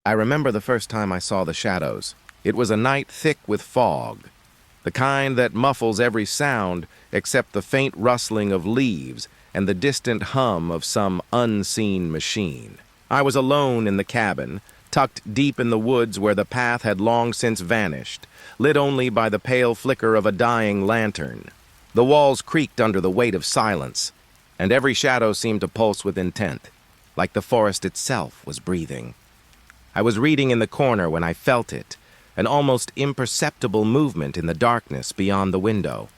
I remember the first time I saw the shadows. It was a night thick with fog, the kind that muffles every sound except the faint rustling of leaves and the distant hum of some unseen machine. I was alone in the cabin, tucked deep in the woods where the path had long since vanished, lit only by the pale flicker of a dying lantern. The walls creaked under the weight of silence, and every shadow seemed to pulse with intent, like the forest itself was breathing. I was reading in the corner when I felt it, an almost imperceptible movement in the darkness beyond the window.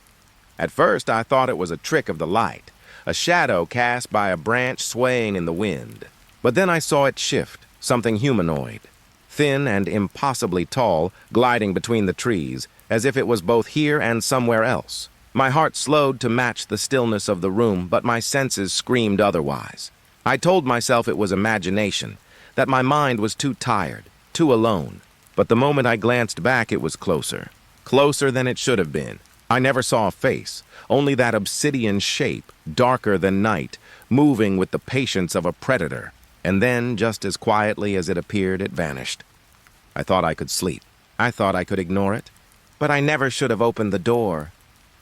At first, I thought it was a trick of the light, a shadow cast by a branch swaying in the wind. But then I saw it shift, something humanoid, thin and impossibly tall, gliding between the trees, as if it was both here and somewhere else. My heart slowed to match the stillness of the room, but my senses screamed otherwise. I told myself it was imagination, that my mind was too tired, too alone. But the moment I glanced back, it was closer than it should have been. I never saw a face, only that obsidian shape, darker than night, moving with the patience of a predator. And then, just as quietly as it appeared, it vanished. I thought I could sleep. I thought I could ignore it. But I never should have opened the door.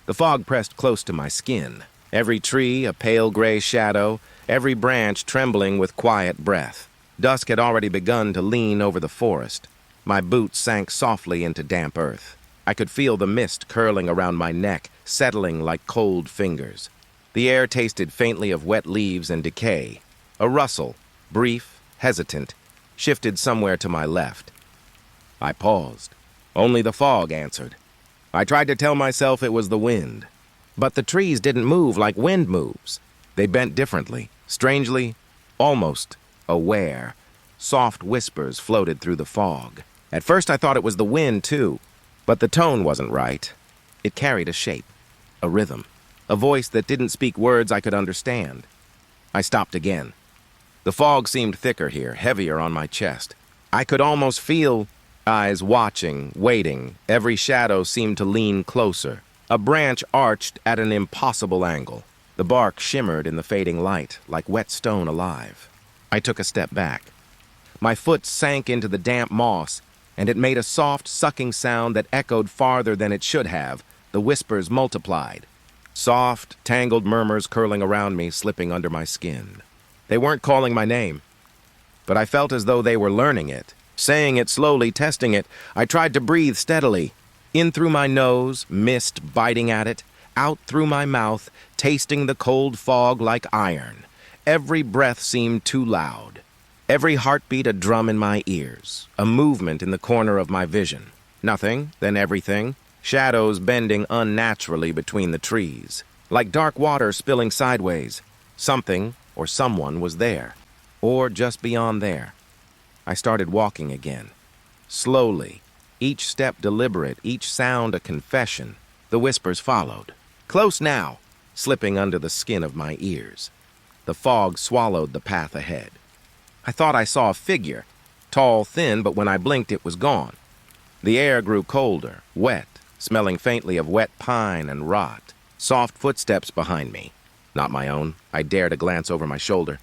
The fog pressed close to my skin. Every tree a pale gray shadow, every branch trembling with quiet breath. Dusk had already begun to lean over the forest. My boots sank softly into damp earth. I could feel the mist curling around my neck, settling like cold fingers. The air tasted faintly of wet leaves and decay. A rustle, brief, hesitant, shifted somewhere to my left. I paused. Only the fog answered. I tried to tell myself it was the wind. But the trees didn't move like wind moves. They bent differently, strangely, almost aware. Soft whispers floated through the fog. At first I thought it was the wind, too. But the tone wasn't right. It carried a shape, a rhythm, a voice that didn't speak words I could understand. I stopped again. The fog seemed thicker here, heavier on my chest. I could almost feel eyes watching, waiting. Every shadow seemed to lean closer. A branch arched at an impossible angle. The bark shimmered in the fading light, like wet stone alive. I took a step back. My foot sank into the damp moss, and it made a soft, sucking sound that echoed farther than it should have. The whispers multiplied. Soft, tangled murmurs curling around me, slipping under my skin. They weren't calling my name, but I felt as though they were learning it, saying it slowly, testing it. I tried to breathe steadily. In through my nose, mist biting at it, out through my mouth, tasting the cold fog like iron. Every breath seemed too loud. Every heartbeat a drum in my ears, a movement in the corner of my vision. Nothing, then everything, shadows bending unnaturally between the trees, like dark water spilling sideways. Something or someone was there, or just beyond there. I started walking again, slowly, each step deliberate, each sound a confession. The whispers followed. Close now, slipping under the skin of my ears. The fog swallowed the path ahead. I thought I saw a figure, tall, thin, but when I blinked it was gone. The air grew colder, wet, smelling faintly of wet pine and rot. Soft footsteps behind me. Not my own. I dared a glance over my shoulder.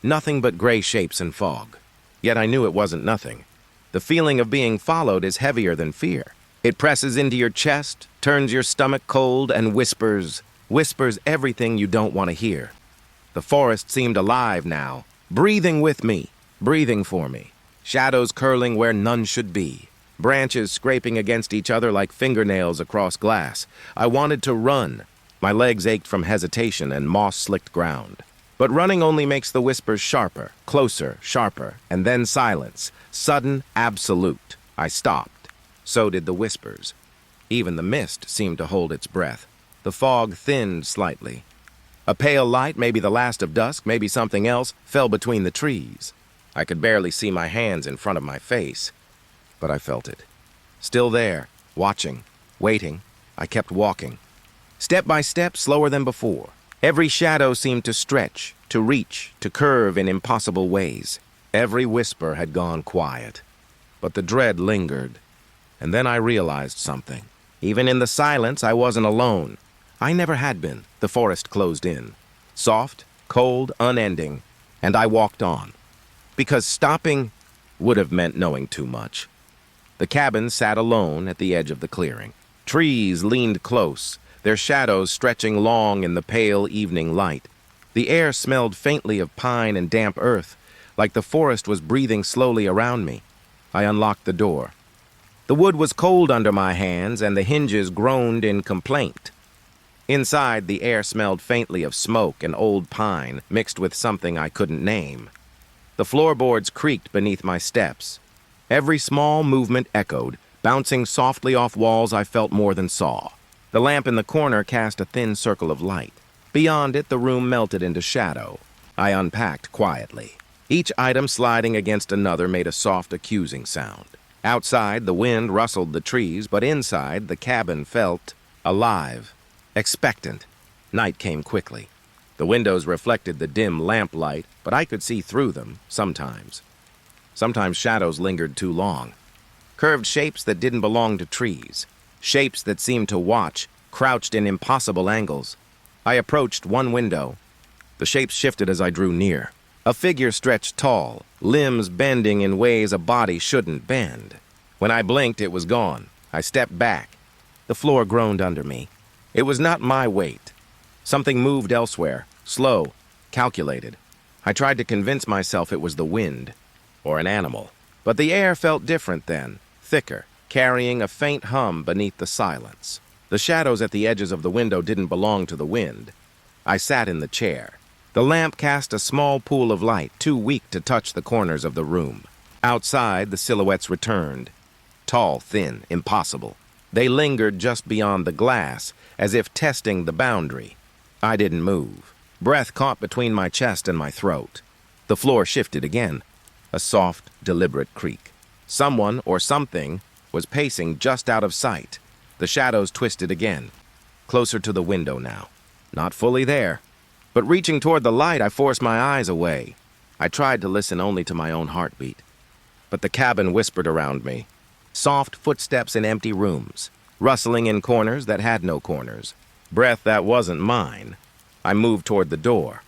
Nothing but gray shapes and fog. Yet I knew it wasn't nothing. The feeling of being followed is heavier than fear. It presses into your chest, turns your stomach cold, and whispers everything you don't want to hear. The forest seemed alive now, breathing with me, breathing for me. Shadows curling where none should be. Branches scraping against each other like fingernails across glass. I wanted to run. My legs ached from hesitation and moss-slicked ground. But running only makes the whispers sharper, closer, sharper, and then silence. Sudden, absolute. I stopped. So did the whispers. Even the mist seemed to hold its breath. The fog thinned slightly. A pale light, maybe the last of dusk, maybe something else, fell between the trees. I could barely see my hands in front of my face, but I felt it. Still there, watching, waiting, I kept walking. Step by step, slower than before. Every shadow seemed to stretch, to reach, to curve in impossible ways. Every whisper had gone quiet, but the dread lingered. And then I realized something. Even in the silence, I wasn't alone. I never had been. The forest closed in. Soft, cold, unending. And I walked on. Because stopping would have meant knowing too much. The cabin sat alone at the edge of the clearing. Trees leaned close, their shadows stretching long in the pale evening light. The air smelled faintly of pine and damp earth, like the forest was breathing slowly around me. I unlocked the door. The wood was cold under my hands, and the hinges groaned in complaint. Inside, the air smelled faintly of smoke and old pine mixed with something I couldn't name. The floorboards creaked beneath my steps. Every small movement echoed, bouncing softly off walls I felt more than saw. The lamp in the corner cast a thin circle of light. Beyond it, the room melted into shadow. I unpacked quietly. Each item sliding against another made a soft, accusing sound. Outside, the wind rustled the trees, but inside, the cabin felt alive, expectant. Night came quickly. The windows reflected the dim lamplight, but I could see through them, sometimes. Sometimes shadows lingered too long. Curved shapes that didn't belong to trees. Shapes that seemed to watch, crouched in impossible angles. I approached one window. The shapes shifted as I drew near. A figure stretched tall, limbs bending in ways a body shouldn't bend. When I blinked, it was gone. I stepped back. The floor groaned under me. It was not my weight. Something moved elsewhere, slow, calculated. I tried to convince myself it was the wind, or an animal. But the air felt different then, thicker, carrying a faint hum beneath the silence. The shadows at the edges of the window didn't belong to the wind. I sat in the chair. The lamp cast a small pool of light, too weak to touch the corners of the room. Outside, the silhouettes returned. Tall, thin, impossible. They lingered just beyond the glass, as if testing the boundary. I didn't move. Breath caught between my chest and my throat. The floor shifted again. A soft, deliberate creak. Someone or something was pacing just out of sight. The shadows twisted again. Closer to the window now. Not fully there. But reaching toward the light, I forced my eyes away. I tried to listen only to my own heartbeat. But the cabin whispered around me. Soft footsteps in empty rooms. Rustling in corners that had no corners. Breath that wasn't mine. I moved toward the door.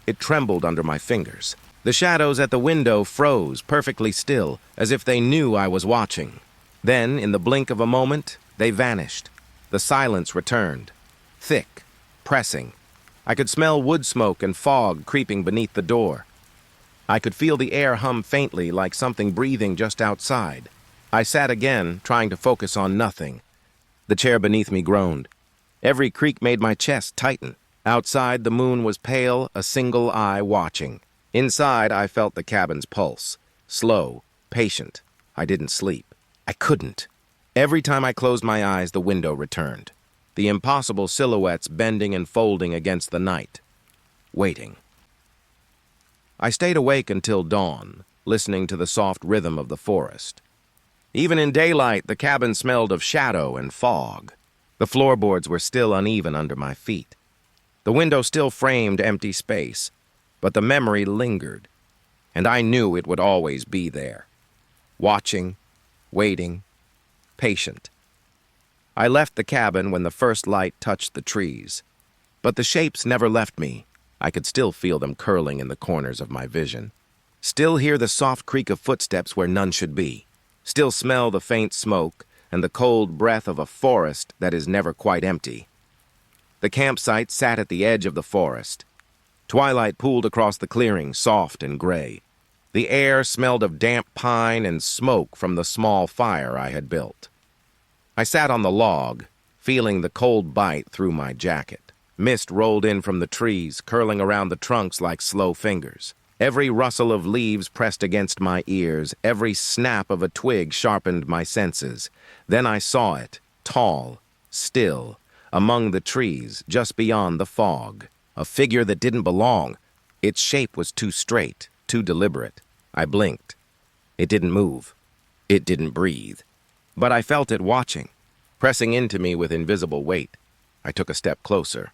It trembled under my fingers. The shadows at the window froze, perfectly still, as if they knew I was watching. Then, in the blink of a moment, they vanished. The silence returned. Thick, pressing. I could smell wood smoke and fog creeping beneath the door. I could feel the air hum faintly like something breathing just outside. I sat again, trying to focus on nothing. The chair beneath me groaned. Every creak made my chest tighten. Outside, the moon was pale, a single eye watching. Inside, I felt the cabin's pulse. Slow, patient. I didn't sleep. I couldn't. Every time I closed my eyes, the window returned. The impossible silhouettes bending and folding against the night. Waiting. I stayed awake until dawn, listening to the soft rhythm of the forest. Even in daylight, the cabin smelled of shadow and fog. The floorboards were still uneven under my feet. The window still framed empty space, but the memory lingered, and I knew it would always be there. Watching, waiting, patient. I left the cabin when the first light touched the trees, but the shapes never left me. I could still feel them curling in the corners of my vision. Still hear the soft creak of footsteps where none should be. Still smell the faint smoke and the cold breath of a forest that is never quite empty. The campsite sat at the edge of the forest. Twilight pooled across the clearing, soft and gray. The air smelled of damp pine and smoke from the small fire I had built. I sat on the log, feeling the cold bite through my jacket. Mist rolled in from the trees, curling around the trunks like slow fingers. Every rustle of leaves pressed against my ears. Every snap of a twig sharpened my senses. Then I saw it, tall, still, among the trees, just beyond the fog. A figure that didn't belong. Its shape was too straight, too deliberate. I blinked. It didn't move. It didn't breathe. But I felt it watching, pressing into me with invisible weight. I took a step closer.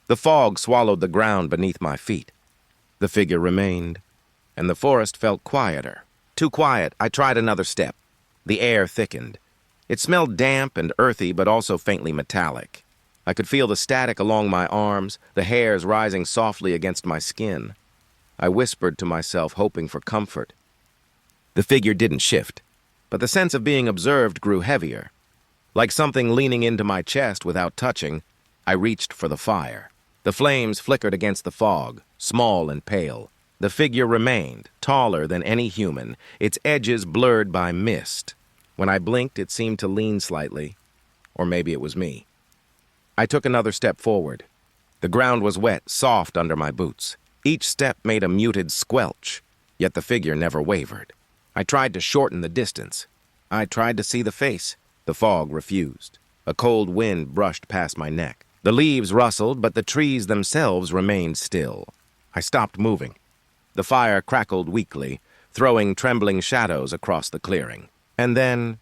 The fog swallowed the ground beneath my feet. The figure remained, and the forest felt quieter. Too quiet, I tried another step. The air thickened. It smelled damp and earthy, but also faintly metallic. I could feel the static along my arms, the hairs rising softly against my skin. I whispered to myself, hoping for comfort. The figure didn't shift, but the sense of being observed grew heavier. Like something leaning into my chest without touching, I reached for the fire. The flames flickered against the fog, small and pale. The figure remained, taller than any human, its edges blurred by mist. When I blinked, it seemed to lean slightly. Or maybe it was me. I took another step forward. The ground was wet, soft under my boots. Each step made a muted squelch, yet the figure never wavered. I tried to shorten the distance. I tried to see the face. The fog refused. A cold wind brushed past my neck. The leaves rustled, but the trees themselves remained still. I stopped moving. The fire crackled weakly, throwing trembling shadows across the clearing. And then,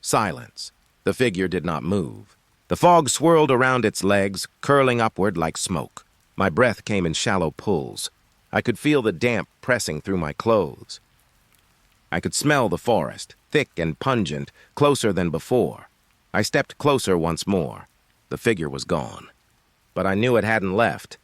silence. The figure did not move. The fog swirled around its legs, curling upward like smoke. My breath came in shallow pulls. I could feel the damp pressing through my clothes. I could smell the forest, thick and pungent, closer than before. I stepped closer once more. The figure was gone. But I knew it hadn't left.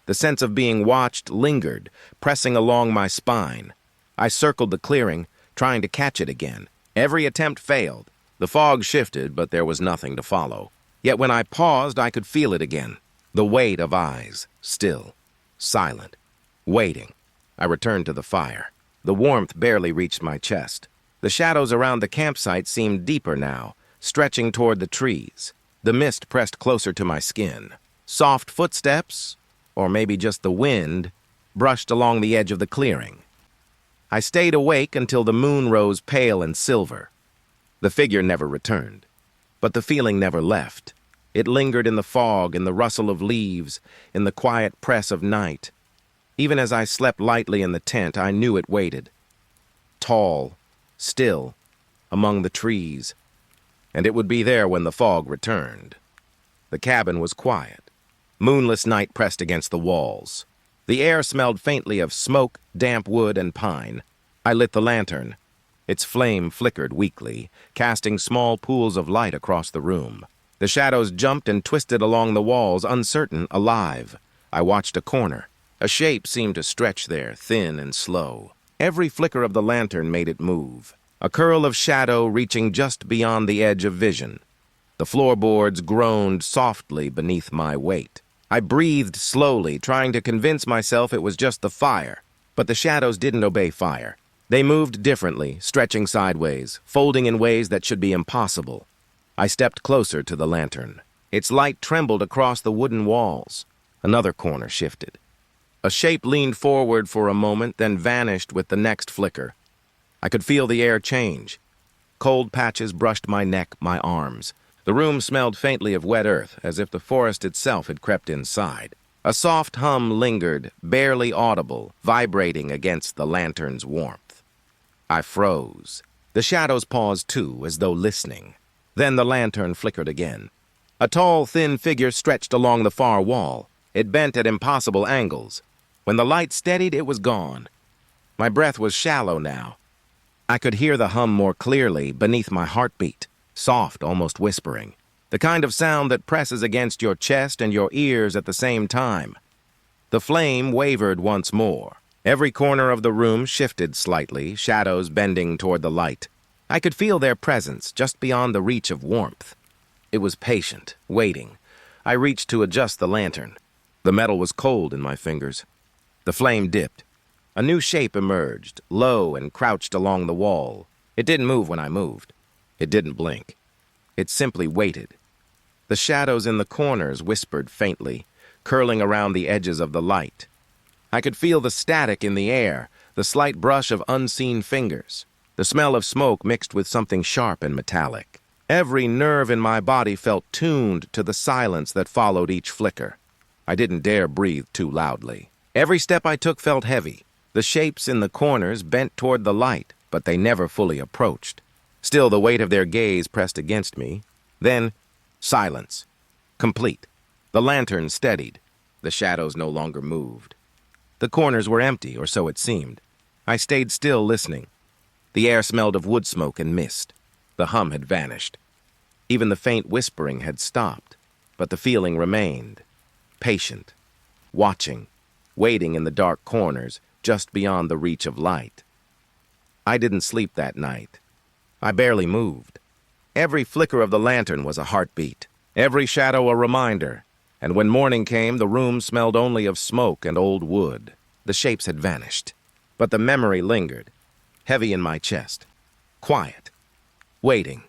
The sense of being watched lingered, pressing along my spine. I circled the clearing, trying to catch it again. Every attempt failed. The fog shifted, but there was nothing to follow. Yet when I paused, I could feel it again. The weight of eyes, still, silent, waiting. I returned to the fire. The warmth barely reached my chest. The shadows around the campsite seemed deeper now, stretching toward the trees. The mist pressed closer to my skin. Soft footsteps, or maybe just the wind, brushed along the edge of the clearing. I stayed awake until the moon rose pale and silver. The figure never returned, but the feeling never left. It lingered in the fog, in the rustle of leaves, in the quiet press of night. Even as I slept lightly in the tent, I knew it waited. Tall, still, among the trees. And it would be there when the fog returned. The cabin was quiet. Moonless night pressed against the walls. The air smelled faintly of smoke, damp wood, and pine. I lit the lantern. Its flame flickered weakly, casting small pools of light across the room. The shadows jumped and twisted along the walls, uncertain, alive. I watched a corner. A shape seemed to stretch there, thin and slow. Every flicker of the lantern made it move. A curl of shadow reaching just beyond the edge of vision. The floorboards groaned softly beneath my weight. I breathed slowly, trying to convince myself it was just the fire. But the shadows didn't obey fire. They moved differently, stretching sideways, folding in ways that should be impossible. I stepped closer to the lantern. Its light trembled across the wooden walls. Another corner shifted. A shape leaned forward for a moment, then vanished with the next flicker. I could feel the air change. Cold patches brushed my neck, my arms. The room smelled faintly of wet earth, as if the forest itself had crept inside. A soft hum lingered, barely audible, vibrating against the lantern's warmth. I froze. The shadows paused too, as though listening. Then the lantern flickered again. A tall, thin figure stretched along the far wall. It bent at impossible angles. When the light steadied, it was gone. My breath was shallow now. I could hear the hum more clearly beneath my heartbeat, soft, almost whispering. The kind of sound that presses against your chest and your ears at the same time. The flame wavered once more. Every corner of the room shifted slightly, shadows bending toward the light. I could feel their presence just beyond the reach of warmth. It was patient, waiting. I reached to adjust the lantern. The metal was cold in my fingers. The flame dipped. A new shape emerged, low and crouched along the wall. It didn't move when I moved. It didn't blink. It simply waited. The shadows in the corners whispered faintly, curling around the edges of the light. I could feel the static in the air, the slight brush of unseen fingers, the smell of smoke mixed with something sharp and metallic. Every nerve in my body felt tuned to the silence that followed each flicker. I didn't dare breathe too loudly. Every step I took felt heavy. The shapes in the corners bent toward the light, but they never fully approached. Still, the weight of their gaze pressed against me. Then, silence. Complete. The lantern steadied. The shadows no longer moved. The corners were empty, or so it seemed. I stayed still, listening. The air smelled of wood smoke and mist. The hum had vanished. Even the faint whispering had stopped, but the feeling remained. Patient. Watching. Waiting in the dark corners, just beyond the reach of light. I didn't sleep that night. I barely moved. Every flicker of the lantern was a heartbeat, every shadow a reminder, and when morning came, the room smelled only of smoke and old wood. The shapes had vanished, but the memory lingered, heavy in my chest. Quiet. Waiting.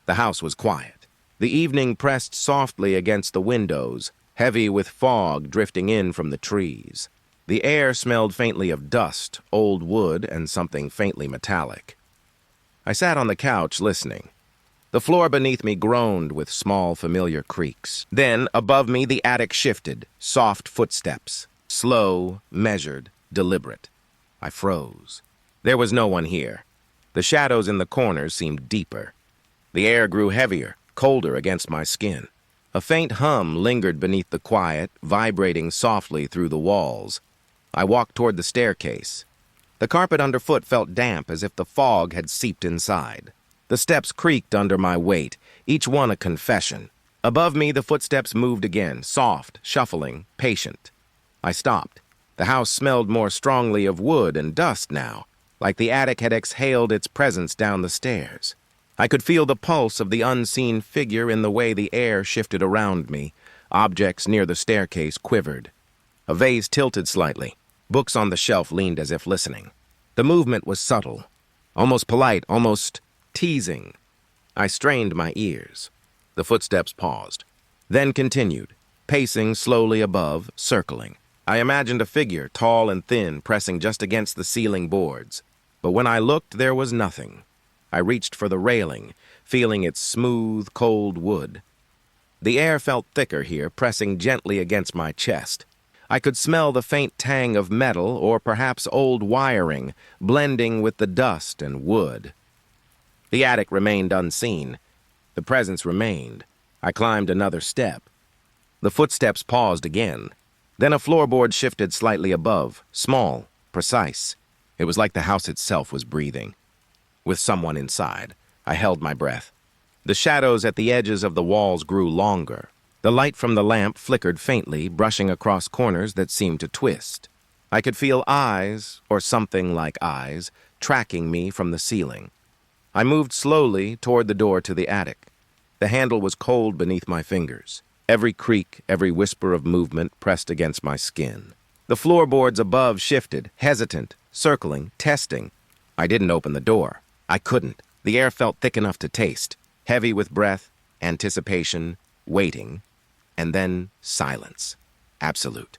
The house was quiet. The evening pressed softly against the windows, heavy with fog drifting in from the trees. The air smelled faintly of dust, old wood, and something faintly metallic. I sat on the couch listening. The floor beneath me groaned with small, familiar creaks. Then, above me, the attic shifted, soft footsteps, slow, measured, deliberate. I froze. There was no one here. The shadows in the corners seemed deeper. The air grew heavier, colder against my skin. A faint hum lingered beneath the quiet, vibrating softly through the walls. I walked toward the staircase. The carpet underfoot felt damp as if the fog had seeped inside. The steps creaked under my weight, each one a confession. Above me, the footsteps moved again, soft, shuffling, patient. I stopped. The house smelled more strongly of wood and dust now, like the attic had exhaled its presence down the stairs. I could feel the pulse of the unseen figure in the way the air shifted around me. Objects near the staircase quivered. A vase tilted slightly. Books on the shelf leaned as if listening. The movement was subtle, almost polite, almost teasing. I strained my ears. The footsteps paused, then continued, pacing slowly above, circling. I imagined a figure, tall and thin, pressing just against the ceiling boards. But when I looked, there was nothing. I reached for the railing, feeling its smooth, cold wood. The air felt thicker here, pressing gently against my chest. I could smell the faint tang of metal or perhaps old wiring, blending with the dust and wood. The attic remained unseen. The presence remained. I climbed another step. The footsteps paused again. Then a floorboard shifted slightly above, small, precise. It was like the house itself was breathing. With someone inside, I held my breath. The shadows at the edges of the walls grew longer. The light from the lamp flickered faintly, brushing across corners that seemed to twist. I could feel eyes, or something like eyes, tracking me from the ceiling. I moved slowly toward the door to the attic. The handle was cold beneath my fingers. Every creak, every whisper of movement pressed against my skin. The floorboards above shifted, hesitant, circling, testing. I didn't open the door. I couldn't. The air felt thick enough to taste, heavy with breath, anticipation, waiting, and then silence. Absolute.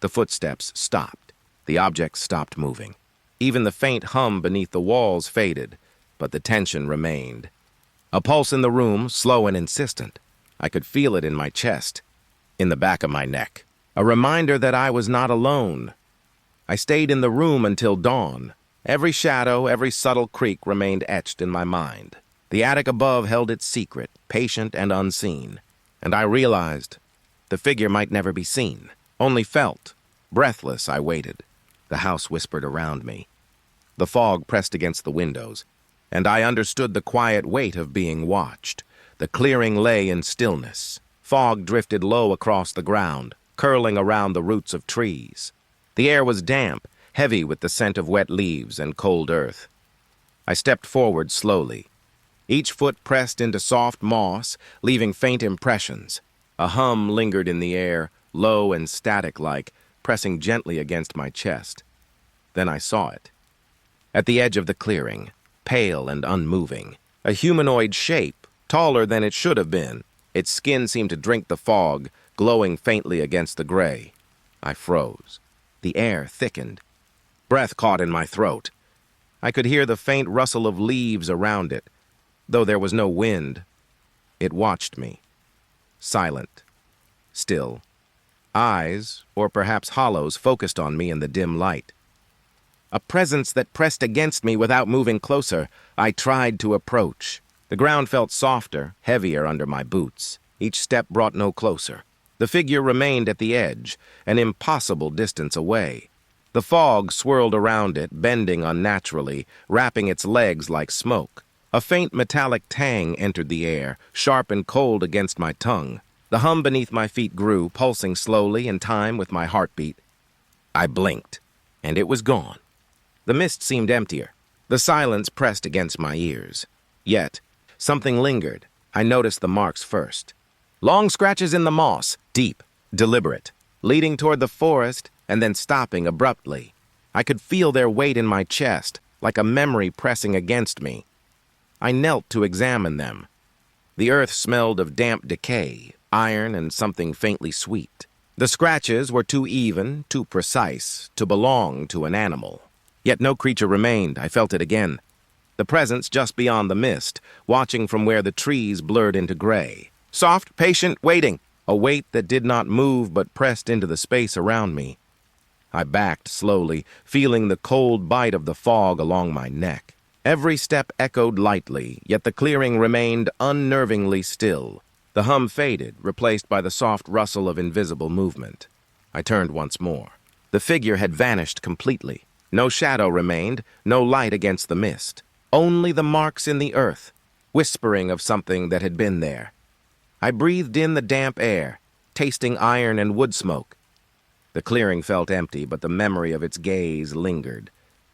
The footsteps stopped. The objects stopped moving. Even the faint hum beneath the walls faded, but the tension remained. A pulse in the room, slow and insistent. I could feel it in my chest, in the back of my neck. A reminder that I was not alone. I stayed in the room until dawn. Every shadow, every subtle creak remained etched in my mind. The attic above held its secret, patient and unseen. And I realized the figure might never be seen, only felt. Breathless, I waited. The house whispered around me. The fog pressed against the windows, and I understood the quiet weight of being watched. The clearing lay in stillness. Fog drifted low across the ground, curling around the roots of trees. The air was damp, heavy with the scent of wet leaves and cold earth. I stepped forward slowly. Each foot pressed into soft moss, leaving faint impressions. A hum lingered in the air, low and static-like, pressing gently against my chest. Then I saw it. At the edge of the clearing, pale and unmoving, a humanoid shape, taller than it should have been. Its skin seemed to drink the fog, glowing faintly against the gray. I froze. The air thickened. Breath caught in my throat. I could hear the faint rustle of leaves around it, though there was no wind. It watched me. Silent. Still. Eyes, or perhaps hollows, focused on me in the dim light. A presence that pressed against me without moving closer. I tried to approach. The ground felt softer, heavier under my boots. Each step brought no closer. The figure remained at the edge, an impossible distance away. The fog swirled around it, bending unnaturally, wrapping its legs like smoke. A faint metallic tang entered the air, sharp and cold against my tongue. The hum beneath my feet grew, pulsing slowly in time with my heartbeat. I blinked, and it was gone. The mist seemed emptier. The silence pressed against my ears. Yet, something lingered. I noticed the marks first. Long scratches in the moss, deep, deliberate, leading toward the forest and then stopping abruptly. I could feel their weight in my chest, like a memory pressing against me. I knelt to examine them. The earth smelled of damp decay, iron, and something faintly sweet. The scratches were too even, too precise, to belong to an animal. Yet no creature remained. I felt it again. The presence just beyond the mist, watching from where the trees blurred into gray. Soft, patient, waiting. A weight that did not move but pressed into the space around me. I backed slowly, feeling the cold bite of the fog along my neck. Every step echoed lightly, yet the clearing remained unnervingly still. The hum faded, replaced by the soft rustle of invisible movement. I turned once more. The figure had vanished completely. No shadow remained, no light against the mist. Only the marks in the earth, whispering of something that had been there. I breathed in the damp air, tasting iron and wood smoke. The clearing felt empty, but the memory of its gaze lingered.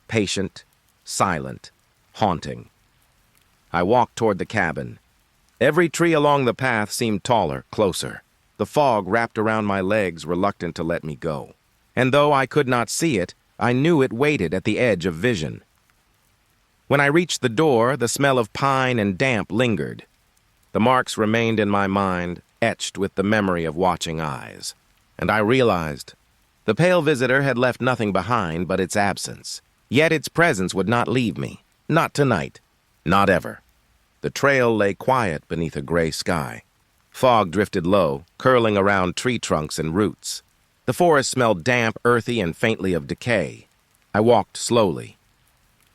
Patient, silent, haunting. I walked toward the cabin. Every tree along the path seemed taller, closer. The fog wrapped around my legs, reluctant to let me go. And though I could not see it, I knew it waited at the edge of vision. When I reached the door, the smell of pine and damp lingered. The marks remained in my mind, etched with the memory of watching eyes. And I realized the pale visitor had left nothing behind but its absence. Yet its presence would not leave me. Not tonight. Not ever. The trail lay quiet beneath a gray sky. Fog drifted low, curling around tree trunks and roots. The forest smelled damp, earthy, and faintly of decay. I walked slowly.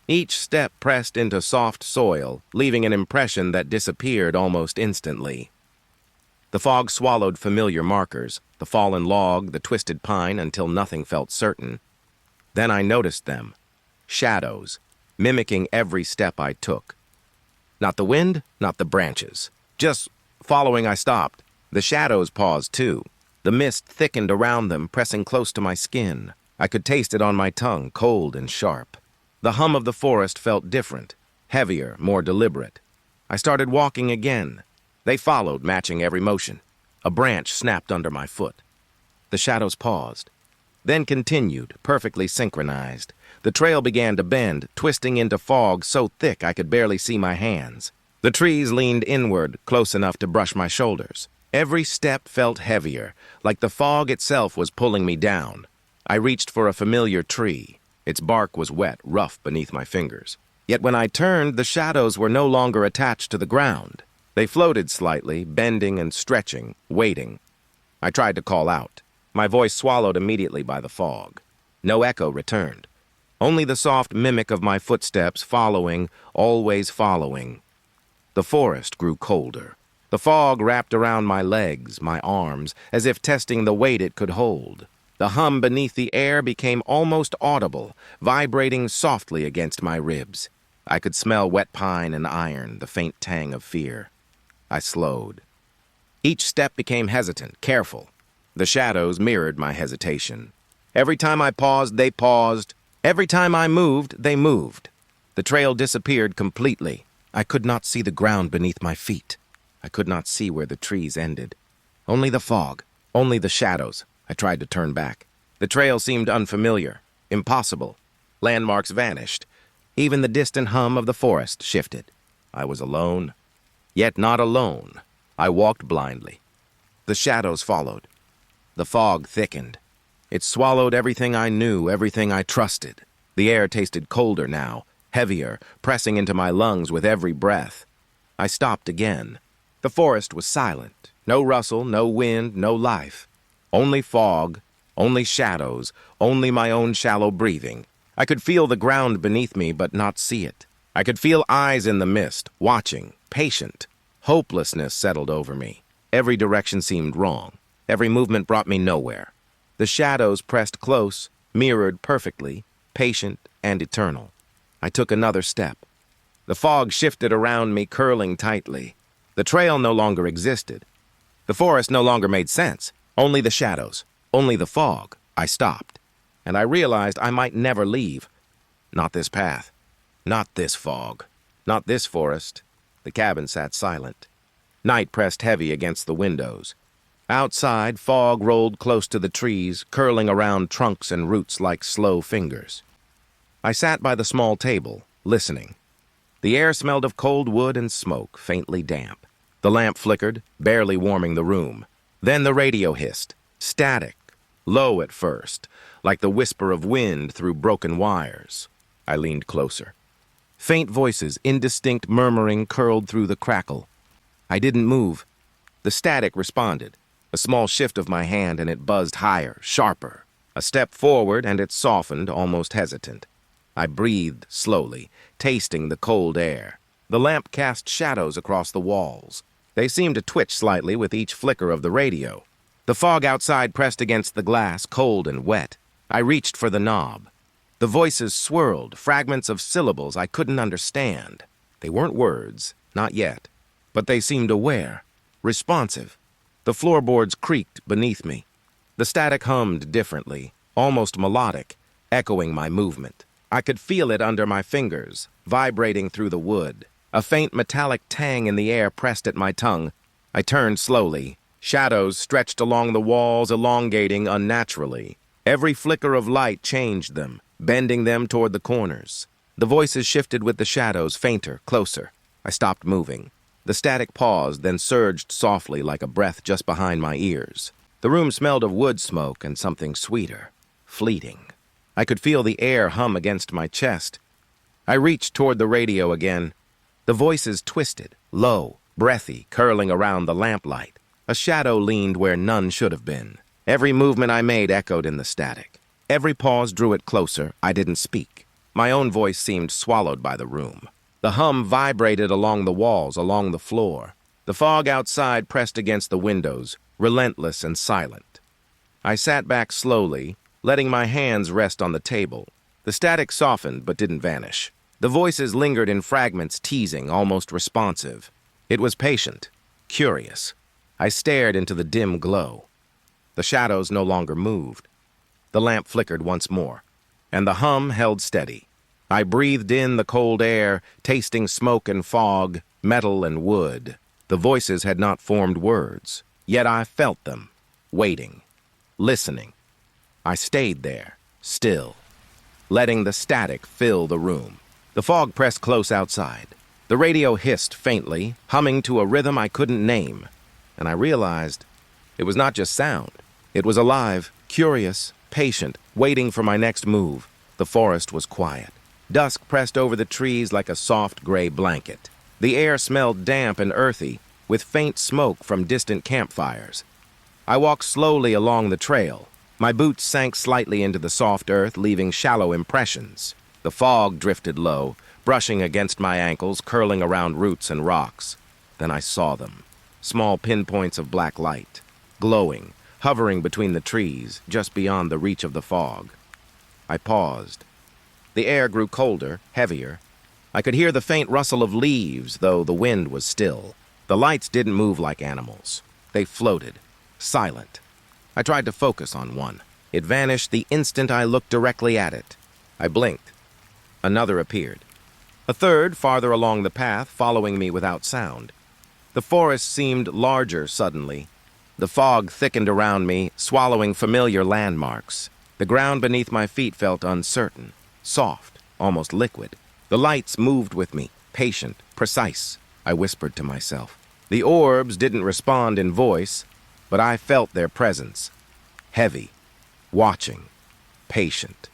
Each step pressed into soft soil, leaving an impression that disappeared almost instantly. The fog swallowed familiar markers, the fallen log, the twisted pine, until nothing felt certain. Then I noticed them. Shadows, mimicking every step I took. Not the wind, not the branches. Just following, I stopped. The shadows paused, too. The mist thickened around them, pressing close to my skin. I could taste it on my tongue, cold and sharp. The hum of the forest felt different, heavier, more deliberate. I started walking again. They followed, matching every motion. A branch snapped under my foot. The shadows paused, then continued, perfectly synchronized. The trail began to bend, twisting into fog so thick I could barely see my hands. The trees leaned inward, close enough to brush my shoulders. Every step felt heavier, like the fog itself was pulling me down. I reached for a familiar tree. Its bark was wet, rough beneath my fingers. Yet when I turned, the shadows were no longer attached to the ground. They floated slightly, bending and stretching, waiting. I tried to call out, my voice swallowed immediately by the fog. No echo returned. Only the soft mimic of my footsteps following, always following. The forest grew colder. The fog wrapped around my legs, my arms, as if testing the weight it could hold. The hum beneath the air became almost audible, vibrating softly against my ribs. I could smell wet pine and iron, the faint tang of fear. I slowed. Each step became hesitant, careful. The shadows mirrored my hesitation. Every time I paused, they paused. Every time I moved, they moved. The trail disappeared completely. I could not see the ground beneath my feet. I could not see where the trees ended. Only the fog, only the shadows. I tried to turn back. The trail seemed unfamiliar, impossible. Landmarks vanished. Even the distant hum of the forest shifted. I was alone, yet not alone. I walked blindly. The shadows followed. The fog thickened. It swallowed everything I knew, everything I trusted. The air tasted colder now, heavier, pressing into my lungs with every breath. I stopped again. The forest was silent. No rustle, no wind, no life. Only fog, only shadows, only my own shallow breathing. I could feel the ground beneath me, but not see it. I could feel eyes in the mist, watching, patient. Hopelessness settled over me. Every direction seemed wrong. Every movement brought me nowhere. The shadows pressed close, mirrored perfectly, patient and eternal. I took another step. The fog shifted around me, curling tightly. The trail no longer existed. The forest no longer made sense. Only the shadows, only the fog. I stopped, and I realized I might never leave. Not this path. Not this fog. Not this forest. The cabin sat silent. Night pressed heavy against the windows. Outside, fog rolled close to the trees, curling around trunks and roots like slow fingers. I sat by the small table, listening. The air smelled of cold wood and smoke, faintly damp. The lamp flickered, barely warming the room. Then the radio hissed, static, low at first, like the whisper of wind through broken wires. I leaned closer. Faint voices, indistinct murmuring, curled through the crackle. I didn't move. The static responded. A small shift of my hand and it buzzed higher, sharper. A step forward and it softened, almost hesitant. I breathed slowly, tasting the cold air. The lamp cast shadows across the walls. They seemed to twitch slightly with each flicker of the radio. The fog outside pressed against the glass, cold and wet. I reached for the knob. The voices swirled, fragments of syllables I couldn't understand. They weren't words, not yet. But they seemed aware, responsive. The floorboards creaked beneath me. The static hummed differently, almost melodic, echoing my movement. I could feel it under my fingers, vibrating through the wood. A faint metallic tang in the air pressed at my tongue. I turned slowly. Shadows stretched along the walls, elongating unnaturally. Every flicker of light changed them, bending them toward the corners. The voices shifted with the shadows, fainter, closer. I stopped moving. The static paused, then surged softly like a breath just behind my ears. The room smelled of wood smoke and something sweeter, fleeting. I could feel the air hum against my chest. I reached toward the radio again. The voices twisted, low, breathy, curling around the lamplight. A shadow leaned where none should have been. Every movement I made echoed in the static. Every pause drew it closer. I didn't speak. My own voice seemed swallowed by the room. The hum vibrated along the walls, along the floor. The fog outside pressed against the windows, relentless and silent. I sat back slowly, letting my hands rest on the table. The static softened but didn't vanish. The voices lingered in fragments, teasing, almost responsive. It was patient, curious. I stared into the dim glow. The shadows no longer moved. The lamp flickered once more, and the hum held steady. I breathed in the cold air, tasting smoke and fog, metal and wood. The voices had not formed words, yet I felt them, waiting, listening. I stayed there, still, letting the static fill the room. The fog pressed close outside. The radio hissed faintly, humming to a rhythm I couldn't name, and I realized it was not just sound. It was alive, curious, patient, waiting for my next move. The forest was quiet. Dusk pressed over the trees like a soft gray blanket. The air smelled damp and earthy, with faint smoke from distant campfires. I walked slowly along the trail. My boots sank slightly into the soft earth, leaving shallow impressions. The fog drifted low, brushing against my ankles, curling around roots and rocks. Then I saw them. Small pinpoints of black light, glowing, hovering between the trees, just beyond the reach of the fog. I paused. The air grew colder, heavier. I could hear the faint rustle of leaves, though the wind was still. The lights didn't move like animals. They floated, silent. I tried to focus on one. It vanished the instant I looked directly at it. I blinked. Another appeared. A third, farther along the path, following me without sound. The forest seemed larger suddenly. The fog thickened around me, swallowing familiar landmarks. The ground beneath my feet felt uncertain. Soft, almost liquid. The lights moved with me, patient, precise, I whispered to myself. The orbs didn't respond in voice, but I felt their presence. Heavy, watching, patient.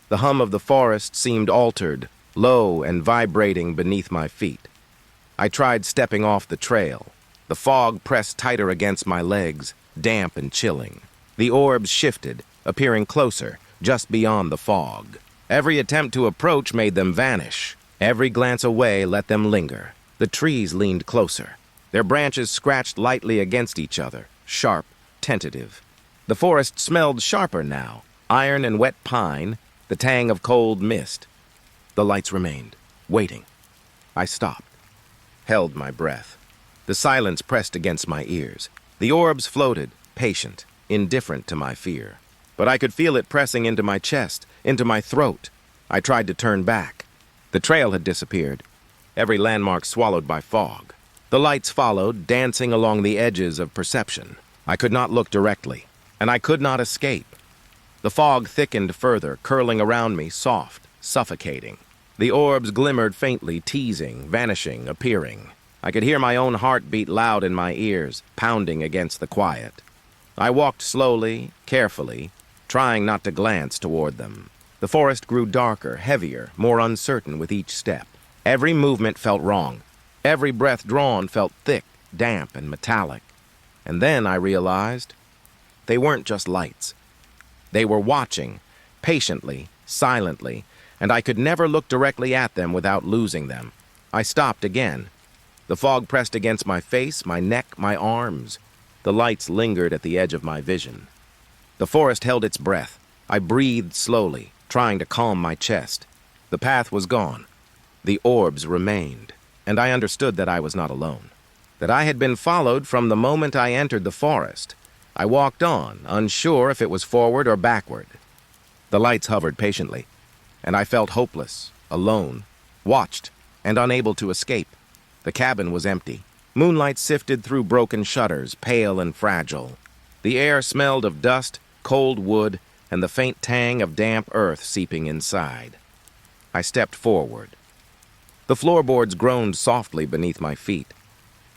The hum of the forest seemed altered, low and vibrating beneath my feet. I tried stepping off the trail. The fog pressed tighter against my legs, damp and chilling. The orbs shifted, appearing closer, just beyond the fog. Every attempt to approach made them vanish. Every glance away let them linger. The trees leaned closer. Their branches scratched lightly against each other, sharp, tentative. The forest smelled sharper now, iron and wet pine, the tang of cold mist. The lights remained, waiting. I stopped, held my breath. The silence pressed against my ears. The orbs floated, patient, indifferent to my fear. But I could feel it pressing into my chest, into my throat. I tried to turn back. The trail had disappeared, every landmark swallowed by fog. The lights followed, dancing along the edges of perception. I could not look directly, and I could not escape. The fog thickened further, curling around me, soft, suffocating. The orbs glimmered faintly, teasing, vanishing, appearing. I could hear my own heart beat loud in my ears, pounding against the quiet. I walked slowly, carefully, trying not to glance toward them. The forest grew darker, heavier, more uncertain with each step. Every movement felt wrong. Every breath drawn felt thick, damp, and metallic. And then I realized they weren't just lights. They were watching, patiently, silently, and I could never look directly at them without losing them. I stopped again. The fog pressed against my face, my neck, my arms. The lights lingered at the edge of my vision. The forest held its breath. I breathed slowly, trying to calm my chest. The path was gone. The orbs remained, and I understood that I was not alone. That I had been followed from the moment I entered the forest. I walked on, unsure if it was forward or backward. The lights hovered patiently, and I felt hopeless, alone, watched, and unable to escape. The cabin was empty. Moonlight sifted through broken shutters, pale and fragile. The air smelled of dust, cold wood, and the faint tang of damp earth seeping inside. I stepped forward. The floorboards groaned softly beneath my feet.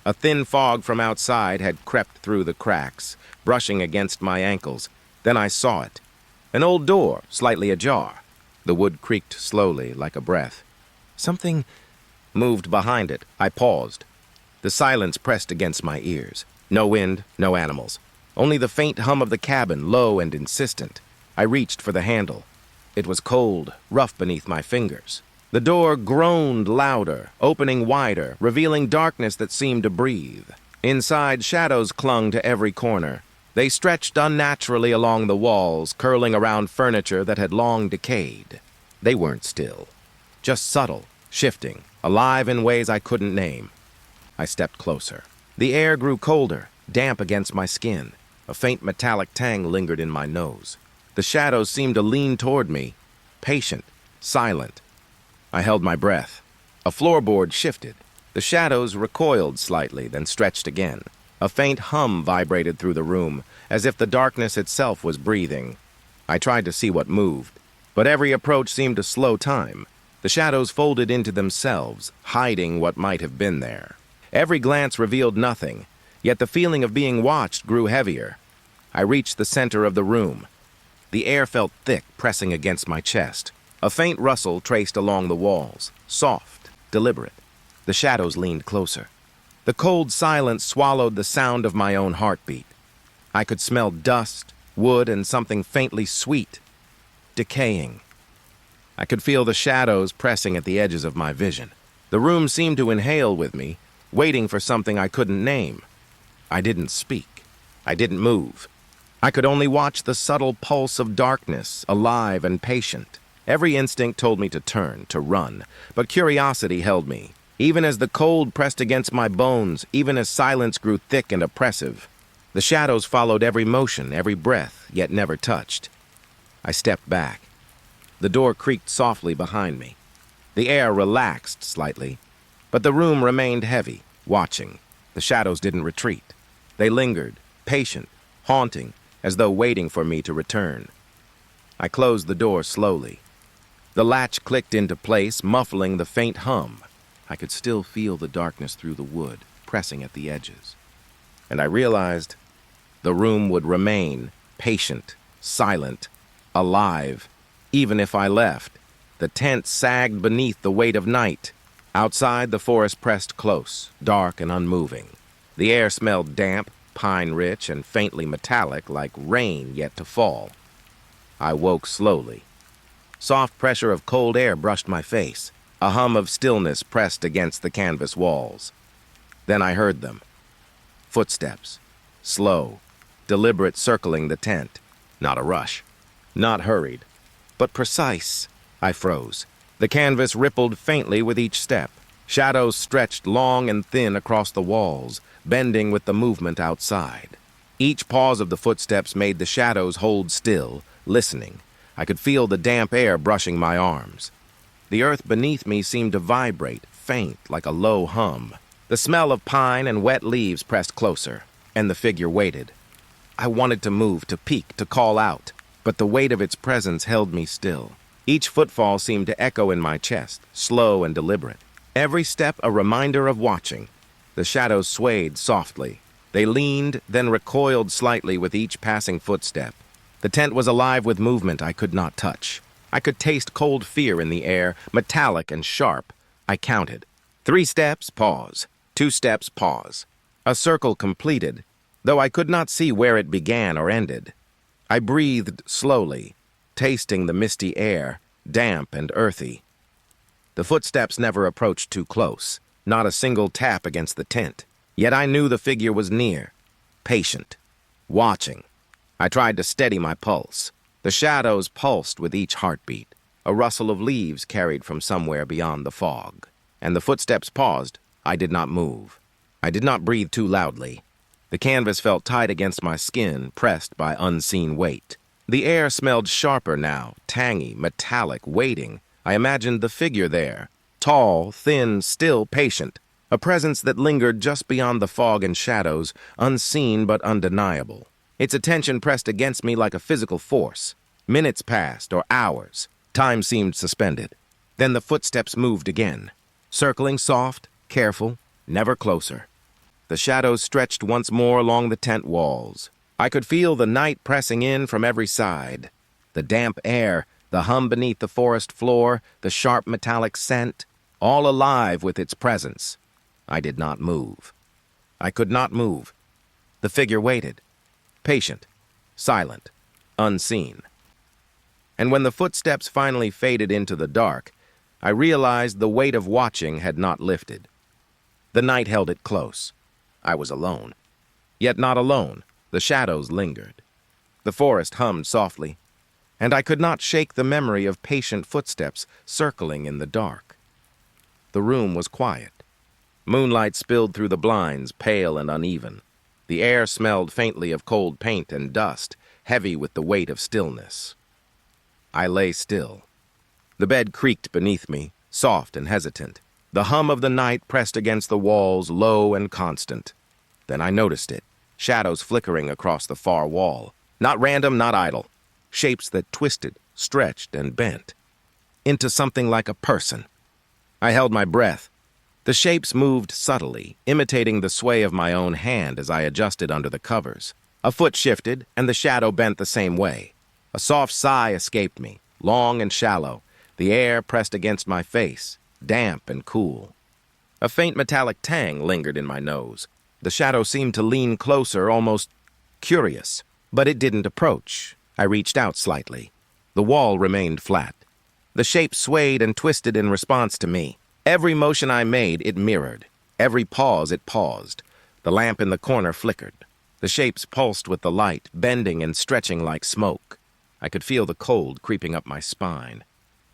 A thin fog from outside had crept through the cracks, brushing against my ankles. Then I saw it. An old door, slightly ajar. The wood creaked slowly, like a breath. Something moved behind it. I paused. The silence pressed against my ears. No wind, no animals. Only the faint hum of the cabin, low and insistent. I reached for the handle. It was cold, rough beneath my fingers. The door groaned louder, opening wider, revealing darkness that seemed to breathe. Inside, shadows clung to every corner. They stretched unnaturally along the walls, curling around furniture that had long decayed. They weren't still, just subtle, shifting, alive in ways I couldn't name. I stepped closer. The air grew colder, damp against my skin. A faint metallic tang lingered in my nose. The shadows seemed to lean toward me, patient, silent. I held my breath. A floorboard shifted. The shadows recoiled slightly, then stretched again. A faint hum vibrated through the room, as if the darkness itself was breathing. I tried to see what moved, but every approach seemed to slow time. The shadows folded into themselves, hiding what might have been there. Every glance revealed nothing, yet the feeling of being watched grew heavier. I reached the center of the room. The air felt thick, pressing against my chest. A faint rustle traced along the walls, soft, deliberate. The shadows leaned closer. The cold silence swallowed the sound of my own heartbeat. I could smell dust, wood, and something faintly sweet, decaying. I could feel the shadows pressing at the edges of my vision. The room seemed to inhale with me, waiting for something I couldn't name. I didn't speak. I didn't move. I could only watch the subtle pulse of darkness, alive and patient. Every instinct told me to turn, to run, but curiosity held me. Even as the cold pressed against my bones, even as silence grew thick and oppressive, the shadows followed every motion, every breath, yet never touched. I stepped back. The door creaked softly behind me. The air relaxed slightly, but the room remained heavy, watching. The shadows didn't retreat. They lingered, patient, haunting, as though waiting for me to return. I closed the door slowly. The latch clicked into place, muffling the faint hum. I could still feel the darkness through the wood, pressing at the edges. And I realized the room would remain patient, silent, alive, even if I left. The tent sagged beneath the weight of night. Outside, the forest pressed close, dark and unmoving. The air smelled damp, pine-rich, and faintly metallic, like rain yet to fall. I woke slowly. Soft pressure of cold air brushed my face. A hum of stillness pressed against the canvas walls. Then I heard them. Footsteps. Slow, deliberate, circling the tent. Not a rush. Not hurried. But precise. I froze. The canvas rippled faintly with each step. Shadows stretched long and thin across the walls, bending with the movement outside. Each pause of the footsteps made the shadows hold still, listening. I could feel the damp air brushing my arms. The earth beneath me seemed to vibrate, faint, like a low hum. The smell of pine and wet leaves pressed closer, and the figure waited. I wanted to move, to peek, to call out, but the weight of its presence held me still. Each footfall seemed to echo in my chest, slow and deliberate. Every step a reminder of watching. The shadows swayed softly. They leaned, then recoiled slightly with each passing footstep. The tent was alive with movement I could not touch. I could taste cold fear in the air, metallic and sharp. I counted. 3 steps, pause. 2 steps, pause. A circle completed, though I could not see where it began or ended. I breathed slowly, tasting the misty air, damp and earthy. The footsteps never approached too close, not a single tap against the tent. Yet I knew the figure was near, patient, watching. I tried to steady my pulse. The shadows pulsed with each heartbeat. A rustle of leaves carried from somewhere beyond the fog. And the footsteps paused. I did not move. I did not breathe too loudly. The canvas felt tight against my skin, pressed by unseen weight. The air smelled sharper now, tangy, metallic, waiting. I imagined the figure there, tall, thin, still patient. A presence that lingered just beyond the fog and shadows, unseen but undeniable. Its attention pressed against me like a physical force. Minutes passed, or hours. Time seemed suspended. Then the footsteps moved again, circling soft, careful, never closer. The shadows stretched once more along the tent walls. I could feel the night pressing in from every side. The damp air, the hum beneath the forest floor, the sharp metallic scent, all alive with its presence. I did not move. I could not move. The figure waited, patient, silent, unseen. And when the footsteps finally faded into the dark, I realized the weight of watching had not lifted. The night held it close. I was alone. Yet not alone. The shadows lingered. The forest hummed softly, and I could not shake the memory of patient footsteps circling in the dark. The room was quiet. Moonlight spilled through the blinds, pale and uneven. The air smelled faintly of cold paint and dust, heavy with the weight of stillness. I lay still. The bed creaked beneath me, soft and hesitant. The hum of the night pressed against the walls, low and constant. Then I noticed it, shadows flickering across the far wall. Not random, not idle. Shapes that twisted, stretched, and bent. Into something like a person. I held my breath. The shapes moved subtly, imitating the sway of my own hand as I adjusted under the covers. A foot shifted, and the shadow bent the same way. A soft sigh escaped me, long and shallow. The air pressed against my face, damp and cool. A faint metallic tang lingered in my nose. The shadow seemed to lean closer, almost curious. But it didn't approach. I reached out slightly. The wall remained flat. The shape swayed and twisted in response to me. Every motion I made, it mirrored. Every pause, it paused. The lamp in the corner flickered. The shapes pulsed with the light, bending and stretching like smoke. I could feel the cold creeping up my spine.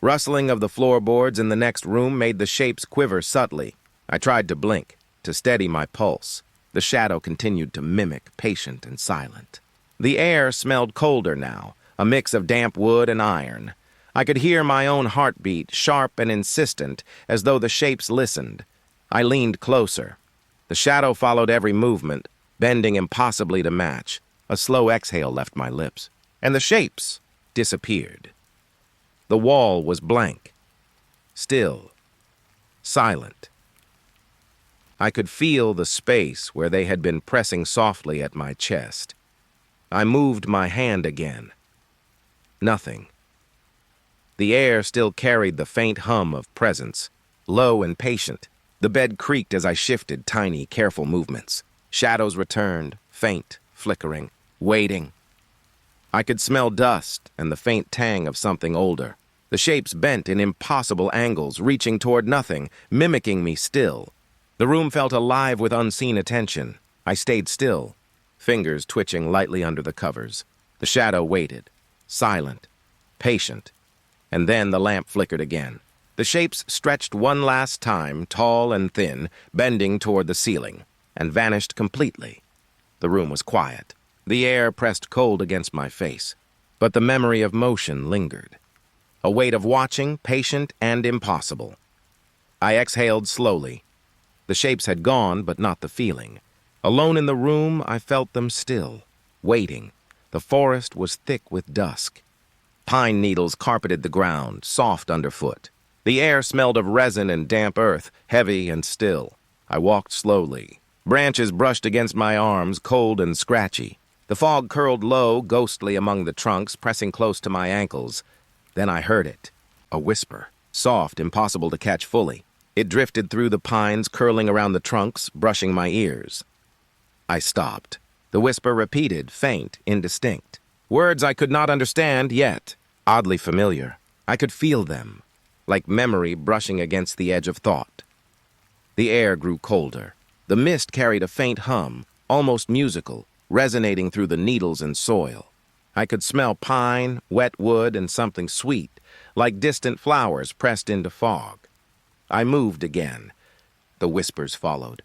Rustling of the floorboards in the next room made the shapes quiver subtly. I tried to blink, to steady my pulse. The shadow continued to mimic, patient and silent. The air smelled colder now, a mix of damp wood and iron. I could hear my own heartbeat, sharp and insistent, as though the shapes listened. I leaned closer. The shadow followed every movement, bending impossibly to match. A slow exhale left my lips, and the shapes disappeared. The wall was blank, still, silent. I could feel the space where they had been pressing softly at my chest. I moved my hand again. Nothing. The air still carried the faint hum of presence, low and patient. The bed creaked as I shifted tiny, careful movements. Shadows returned, faint, flickering, waiting. I could smell dust and the faint tang of something older. The shapes bent in impossible angles, reaching toward nothing, mimicking me still. The room felt alive with unseen attention. I stayed still, fingers twitching lightly under the covers. The shadow waited, silent, patient. And then the lamp flickered again. The shapes stretched one last time, tall and thin, bending toward the ceiling, and vanished completely. The room was quiet. The air pressed cold against my face, but the memory of motion lingered. a weight of watching, patient and impossible. I exhaled slowly. The shapes had gone, but not the feeling. Alone in the room, I felt them still, waiting. The forest was thick with dusk. Pine needles carpeted the ground, soft underfoot. The air smelled of resin and damp earth, heavy and still. I walked slowly. Branches brushed against my arms, cold and scratchy. The fog curled low, ghostly among the trunks, pressing close to my ankles. Then I heard it. A whisper. Soft, impossible to catch fully. It drifted through the pines, curling around the trunks, brushing my ears. I stopped. The whisper repeated, faint, indistinct. Words I could not understand yet, oddly familiar. I could feel them, like memory brushing against the edge of thought. The air grew colder. The mist carried a faint hum, almost musical, resonating through the needles and soil. I could smell pine, wet wood, and something sweet, like distant flowers pressed into fog. I moved again. The whispers followed,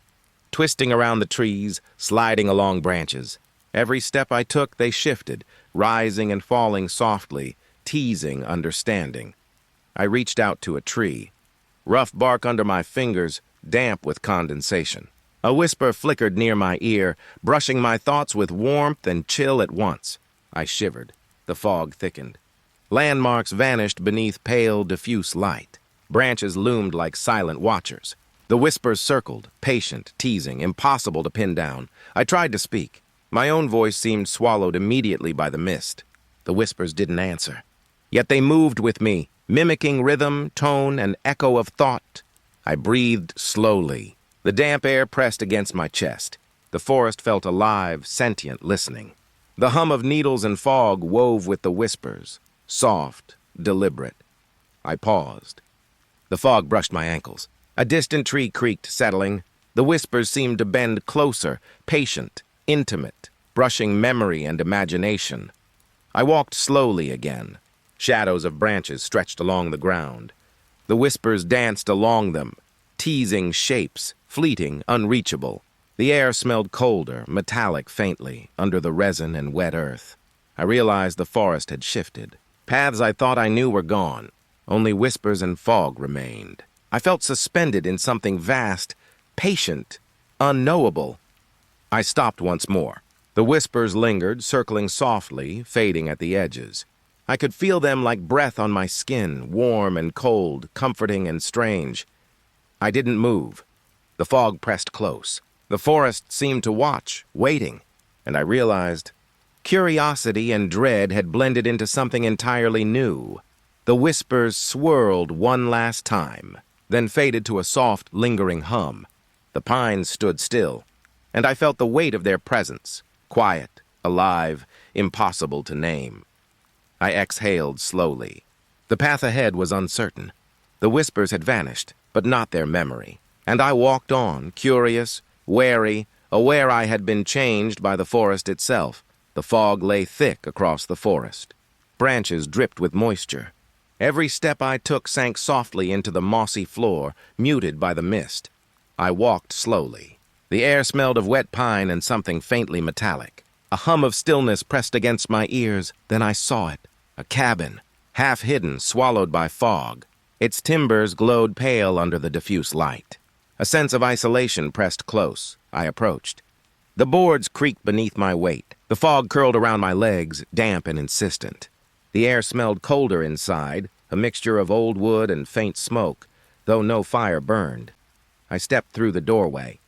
twisting around the trees, sliding along branches. Every step I took, they shifted, rising and falling softly, teasing understanding. I reached out to a tree. Rough bark under my fingers, damp with condensation. A whisper flickered near my ear, brushing my thoughts with warmth and chill at once. I shivered. The fog thickened. Landmarks vanished beneath pale, diffuse light. Branches loomed like silent watchers. The whispers circled, patient, teasing, impossible to pin down. I tried to speak. My own voice seemed swallowed immediately by the mist. The whispers didn't answer. Yet they moved with me, mimicking rhythm, tone, and echo of thought. I breathed slowly. The damp air pressed against my chest. The forest felt alive, sentient, listening. The hum of needles and fog wove with the whispers, soft, deliberate. I paused. The fog brushed my ankles. A distant tree creaked, settling. The whispers seemed to bend closer, patient, intimate, brushing memory and imagination. I walked slowly again. Shadows of branches stretched along the ground. The whispers danced along them, teasing shapes, fleeting, unreachable. The air smelled colder, metallic faintly, under the resin and wet earth. I realized the forest had shifted. Paths I thought I knew were gone. Only whispers and fog remained. I felt suspended in something vast, patient, unknowable. I stopped once more. The whispers lingered, circling softly, fading at the edges. I could feel them like breath on my skin, warm and cold, comforting and strange. I didn't move. The fog pressed close. The forest seemed to watch, waiting, and I realized curiosity and dread had blended into something entirely new. The whispers swirled one last time, then faded to a soft, lingering hum. The pines stood still, and I felt the weight of their presence, quiet, alive, impossible to name. I exhaled slowly. The path ahead was uncertain. The whispers had vanished, but not their memory, and I walked on, curious, wary, aware I had been changed by the forest itself. The fog lay thick across the forest. Branches dripped with moisture. Every step I took sank softly into the mossy floor, muted by the mist. I walked slowly. The air smelled of wet pine and something faintly metallic. A hum of stillness pressed against my ears. Then I saw it. A cabin, half hidden, swallowed by fog. Its timbers glowed pale under the diffuse light. A sense of isolation pressed close. I approached. The boards creaked beneath my weight. The fog curled around my legs, damp and insistent. The air smelled colder inside, a mixture of old wood and faint smoke, though no fire burned. I stepped through the doorway.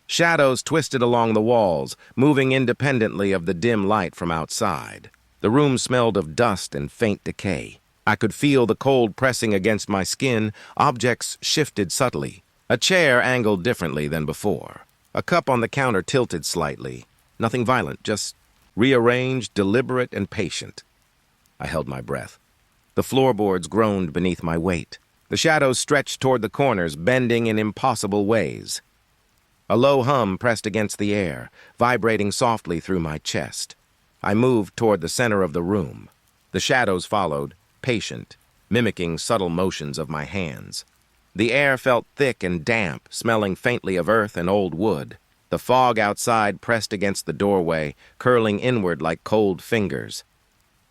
Shadows twisted along the walls, moving independently of the dim light from outside. The room smelled of dust and faint decay. I could feel the cold pressing against my skin. Objects shifted subtly. A chair angled differently than before. A cup on the counter tilted slightly. Nothing violent, just rearranged, deliberate, and patient. I held my breath. The floorboards groaned beneath my weight. The shadows stretched toward the corners, bending in impossible ways. A low hum pressed against the air, vibrating softly through my chest. I moved toward the center of the room. The shadows followed, patient, mimicking subtle motions of my hands. The air felt thick and damp, smelling faintly of earth and old wood. The fog outside pressed against the doorway, curling inward like cold fingers.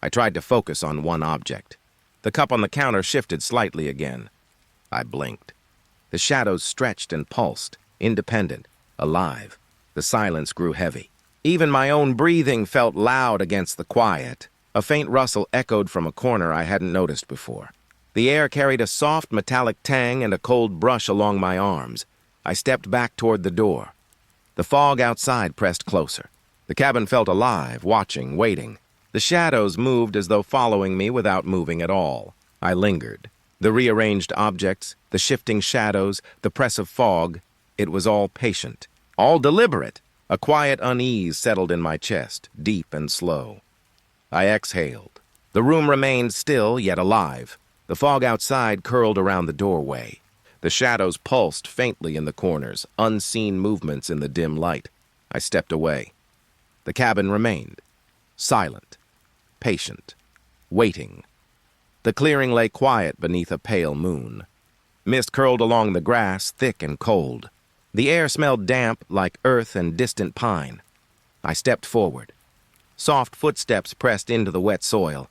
I tried to focus on one object. The cup on the counter shifted slightly again. I blinked. The shadows stretched and pulsed, independent, alive. The silence grew heavy. Even my own breathing felt loud against the quiet. A faint rustle echoed from a corner I hadn't noticed before. The air carried a soft metallic tang and a cold brush along my arms. I stepped back toward the door. The fog outside pressed closer. The cabin felt alive, watching, waiting. The shadows moved as though following me without moving at all. I lingered. The rearranged objects, the shifting shadows, the press of fog, it was all patient, all deliberate. A quiet unease settled in my chest, deep and slow. I exhaled. The room remained still, yet alive. The fog outside curled around the doorway. The shadows pulsed faintly in the corners, unseen movements in the dim light. I stepped away. The cabin remained, silent, patient, waiting. The clearing lay quiet beneath a pale moon. Mist curled along the grass, thick and cold. The air smelled damp, like earth and distant pine. I stepped forward. Soft footsteps pressed into the wet soil.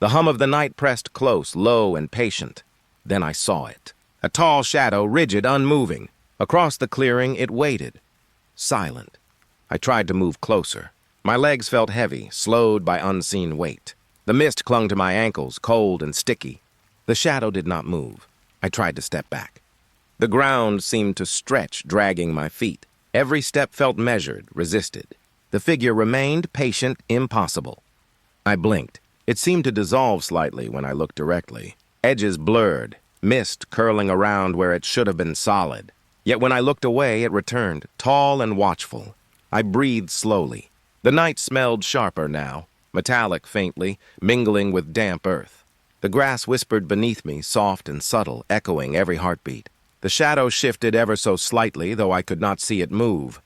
The hum of the night pressed close, low and patient. Then I saw it. A tall shadow, rigid, unmoving. Across the clearing, it waited, silent. I tried to move closer. My legs felt heavy, slowed by unseen weight. The mist clung to my ankles, cold and sticky. The shadow did not move. I tried to step back. The ground seemed to stretch, dragging my feet. Every step felt measured, resisted. The figure remained patient, impossible. I blinked. It seemed to dissolve slightly when I looked directly. Edges blurred, mist curling around where it should have been solid. Yet when I looked away, it returned, tall and watchful. I breathed slowly. The night smelled sharper now, metallic faintly, mingling with damp earth. The grass whispered beneath me, soft and subtle, echoing every heartbeat. The shadow shifted ever so slightly, though I could not see it move.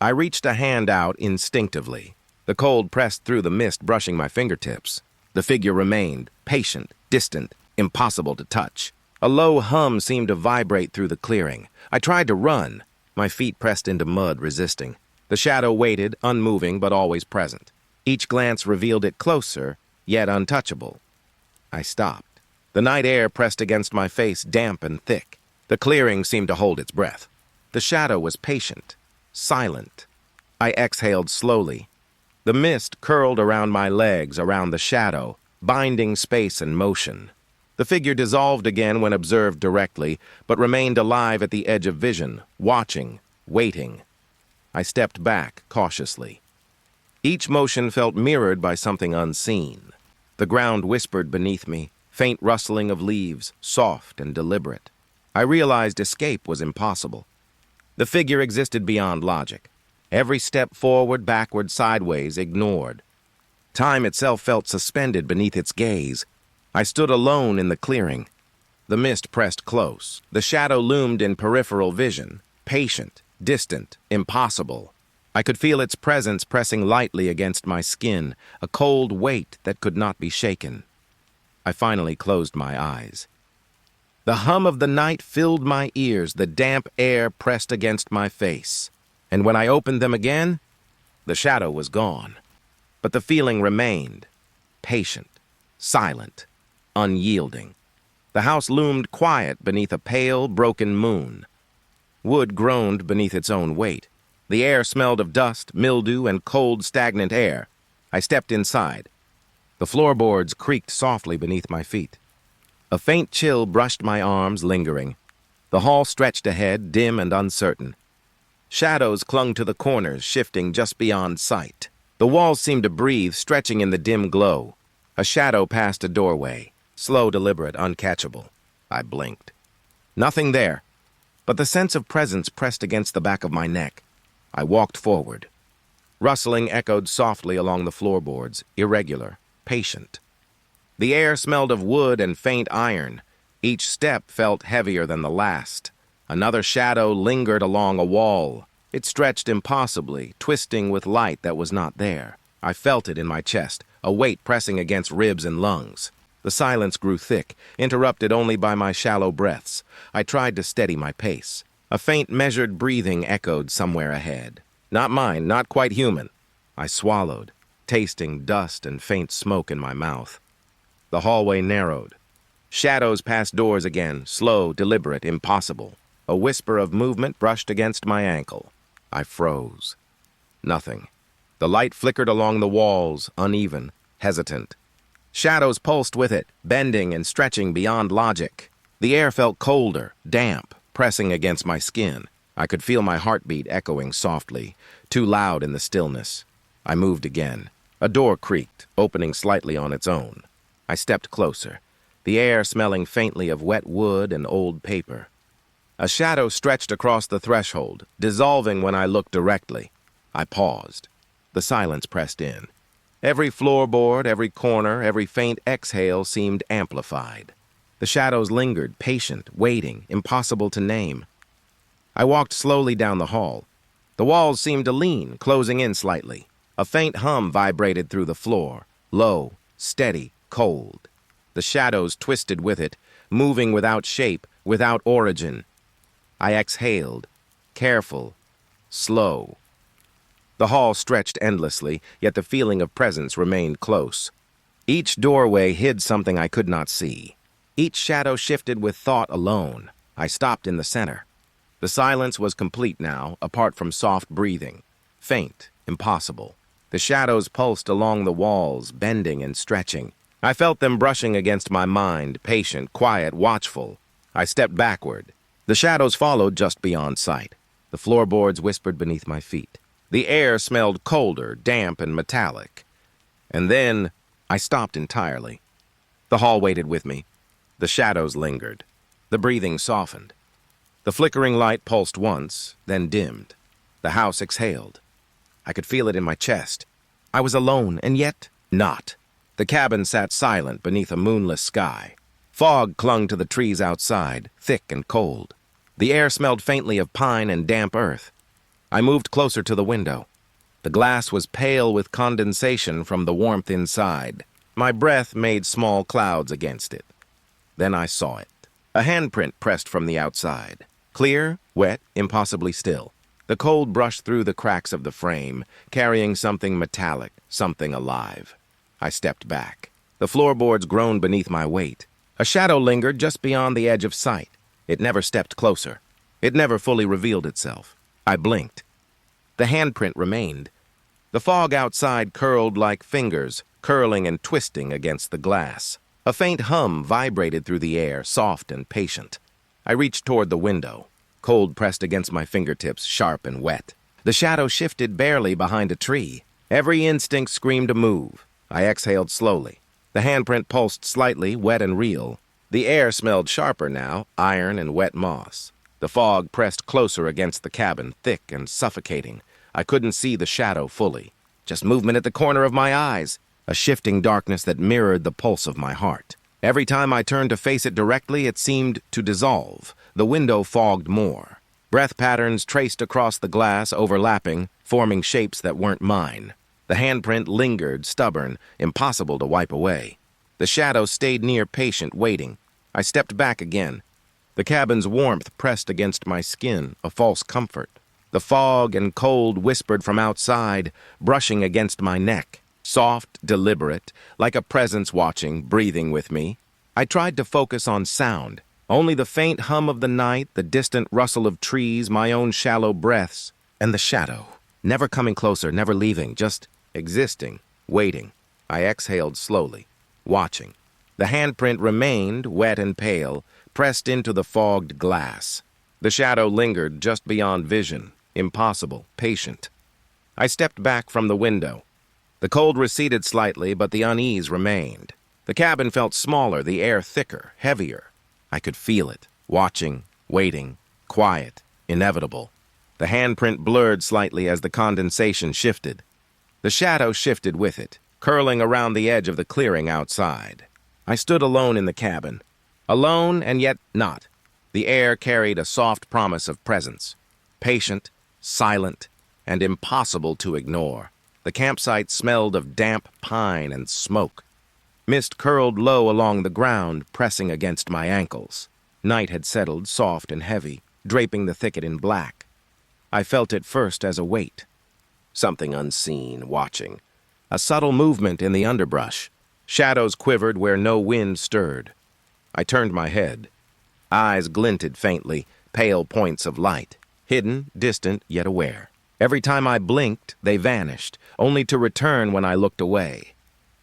I reached a hand out instinctively. The cold pressed through the mist, brushing my fingertips. The figure remained, patient, distant, impossible to touch. A low hum seemed to vibrate through the clearing. I tried to run. My feet pressed into mud, resisting. The shadow waited, unmoving but always present. Each glance revealed it closer, yet untouchable. I stopped. The night air pressed against my face, damp and thick. The clearing seemed to hold its breath. The shadow was patient, silent. I exhaled slowly. The mist curled around my legs, around the shadow, binding space and motion. The figure dissolved again when observed directly, but remained alive at the edge of vision, watching, waiting. I stepped back cautiously. Each motion felt mirrored by something unseen. The ground whispered beneath me, faint rustling of leaves, soft and deliberate. I realized escape was impossible. The figure existed beyond logic. Every step forward, backward, sideways, ignored. Time itself felt suspended beneath its gaze. I stood alone in the clearing. The mist pressed close. The shadow loomed in peripheral vision, patient, distant, impossible. I could feel its presence pressing lightly against my skin, a cold weight that could not be shaken. I finally closed my eyes. The hum of the night filled my ears, the damp air pressed against my face. And when I opened them again, the shadow was gone. But the feeling remained, patient, silent, unyielding. The house loomed quiet beneath a pale, broken moon. Wood groaned beneath its own weight. The air smelled of dust, mildew, and cold, stagnant air. I stepped inside. The floorboards creaked softly beneath my feet. A faint chill brushed my arms, lingering. The hall stretched ahead, dim and uncertain. Shadows clung to the corners, shifting just beyond sight. The walls seemed to breathe, stretching in the dim glow. A shadow passed a doorway, slow, deliberate, uncatchable. I blinked. Nothing there, but the sense of presence pressed against the back of my neck. I walked forward. Rustling echoed softly along the floorboards, irregular, patient. The air smelled of wood and faint iron. Each step felt heavier than the last. Another shadow lingered along a wall. It stretched impossibly, twisting with light that was not there. I felt it in my chest, a weight pressing against ribs and lungs. The silence grew thick, interrupted only by my shallow breaths. I tried to steady my pace. A faint, measured breathing echoed somewhere ahead. Not mine, not quite human. I swallowed, tasting dust and faint smoke in my mouth. The hallway narrowed, Shadows passed doors again, slow, deliberate, impossible. A whisper of movement brushed against my ankle. I froze. Nothing. The light flickered along the walls, uneven, hesitant. Shadows pulsed with it, bending and stretching beyond logic. The air felt colder, damp, pressing against my skin. I could feel my heartbeat echoing softly, too loud in the stillness. I moved again. A door creaked, opening slightly on its own. I stepped closer, the air smelling faintly of wet wood and old paper. A shadow stretched across the threshold, dissolving when I looked directly. I paused. The silence pressed in. Every floorboard, every corner, every faint exhale seemed amplified. The shadows lingered, patient, waiting, impossible to name. I walked slowly down the hall. The walls seemed to lean, closing in slightly. A faint hum vibrated through the floor, low, steady, cold. The shadows twisted with it, moving without shape, without origin. I exhaled, careful, slow. The hall stretched endlessly, yet the feeling of presence remained close. Each doorway hid something I could not see. Each shadow shifted with thought alone. I stopped in the center. The silence was complete now, apart from soft breathing. Faint, impossible. The shadows pulsed along the walls, bending and stretching. I felt them brushing against my mind, patient, quiet, watchful. I stepped backward. The shadows followed just beyond sight. The floorboards whispered beneath my feet. The air smelled colder, damp, and metallic. And then I stopped entirely. The hall waited with me. The shadows lingered. The breathing softened. The flickering light pulsed once, then dimmed. The house exhaled. I could feel it in my chest. I was alone, and yet not. The cabin sat silent beneath a moonless sky. Fog clung to the trees outside, thick and cold. The air smelled faintly of pine and damp earth. I moved closer to the window. The glass was pale with condensation from the warmth inside. My breath made small clouds against it. Then I saw it. A handprint pressed from the outside. Clear, wet, impossibly still. The cold brushed through the cracks of the frame, carrying something metallic, something alive. I stepped back. The floorboards groaned beneath my weight. A shadow lingered just beyond the edge of sight. It never stepped closer. It never fully revealed itself. I blinked. The handprint remained. The fog outside curled like fingers, curling and twisting against the glass. A faint hum vibrated through the air, soft and patient. I reached toward the window. Cold pressed against my fingertips, sharp and wet. The shadow shifted barely behind a tree. Every instinct screamed to move. I exhaled slowly. The handprint pulsed slightly, wet and real. The air smelled sharper now, iron and wet moss. The fog pressed closer against the cabin, thick and suffocating. I couldn't see the shadow fully. Just movement at the corner of my eyes. A shifting darkness that mirrored the pulse of my heart. Every time I turned to face it directly, it seemed to dissolve. The window fogged more. Breath patterns traced across the glass, overlapping, forming shapes that weren't mine. The handprint lingered, stubborn, impossible to wipe away. The shadow stayed near, patient, waiting. I stepped back again. The cabin's warmth pressed against my skin, a false comfort. The fog and cold whispered from outside, brushing against my neck. Soft, deliberate, like a presence watching, breathing with me. I tried to focus on sound. Only the faint hum of the night, the distant rustle of trees, my own shallow breaths, and the shadow. Never coming closer, never leaving, just existing, waiting. I exhaled slowly, watching. The handprint remained, wet and pale, pressed into the fogged glass. The shadow lingered just beyond vision, impossible, patient. I stepped back from the window. The cold receded slightly, but the unease remained. The cabin felt smaller, the air thicker, heavier. I could feel it, watching, waiting, quiet, inevitable. The handprint blurred slightly as the condensation shifted. The shadow shifted with it, curling around the edge of the clearing outside. I stood alone in the cabin. Alone and yet not. The air carried a soft promise of presence. Patient, silent, and impossible to ignore. The campsite smelled of damp pine and smoke. Mist curled low along the ground, pressing against my ankles. Night had settled, soft and heavy, draping the thicket in black. I felt it first as a weight. Something unseen, watching. A subtle movement in the underbrush. Shadows quivered where no wind stirred. I turned my head. Eyes glinted faintly, pale points of light, hidden, distant, yet aware. Every time I blinked, they vanished, only to return when I looked away.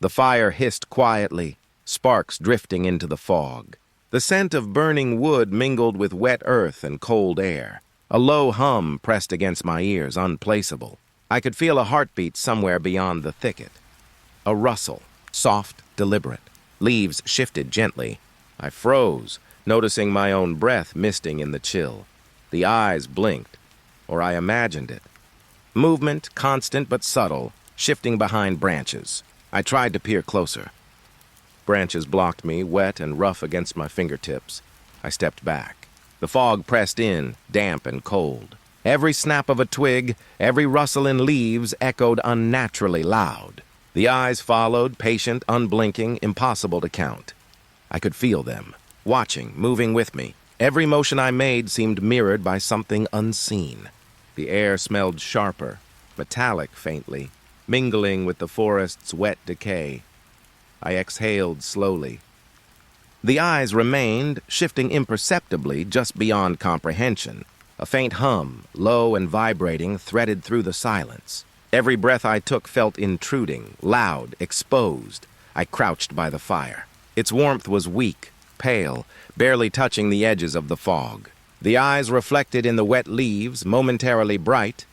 The fire hissed quietly, sparks drifting into the fog. The scent of burning wood mingled with wet earth and cold air. A low hum pressed against my ears, unplaceable. I could feel a heartbeat somewhere beyond the thicket. A rustle, soft, deliberate. Leaves shifted gently. I froze, noticing my own breath misting in the chill. The eyes blinked, or I imagined it. Movement, constant but subtle, shifting behind branches. I tried to peer closer. Branches blocked me, wet and rough against my fingertips. I stepped back. The fog pressed in, damp and cold. Every snap of a twig, every rustle in leaves echoed unnaturally loud. The eyes followed, patient, unblinking, impossible to count. I could feel them, watching, moving with me. Every motion I made seemed mirrored by something unseen. The air smelled sharper, metallic faintly, mingling with the forest's wet decay. I exhaled slowly. The eyes remained, shifting imperceptibly just beyond comprehension. A faint hum, low and vibrating, threaded through the silence. Every breath I took felt intruding, loud, exposed. I crouched by the fire. Its warmth was weak, pale, barely touching the edges of the fog. The eyes reflected in the wet leaves, momentarily bright,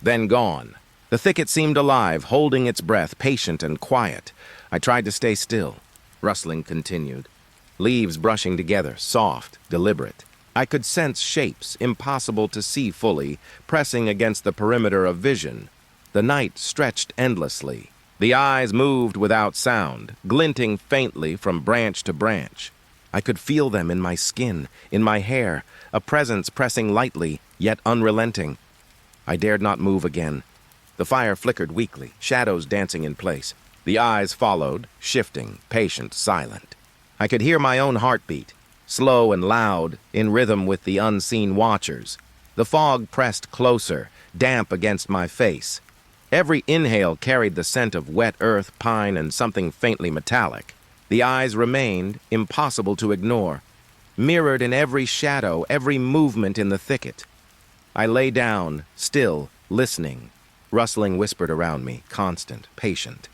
then gone. The thicket seemed alive, holding its breath, patient and quiet. I tried to stay still. Rustling continued. Leaves brushing together, soft, deliberate. I could sense shapes, impossible to see fully, pressing against the perimeter of vision. The night stretched endlessly. The eyes moved without sound, glinting faintly from branch to branch. I could feel them in my skin, in my hair, a presence pressing lightly, yet unrelenting. I dared not move again. The fire flickered weakly, shadows dancing in place. The eyes followed, shifting, patient, silent. I could hear my own heartbeat, slow and loud, in rhythm with the unseen watchers. The fog pressed closer, damp against my face. Every inhale carried the scent of wet earth, pine, and something faintly metallic. The eyes remained, impossible to ignore, mirrored in every shadow, every movement in the thicket. I lay down, still, listening. Rustling whispered around me, constant, patient.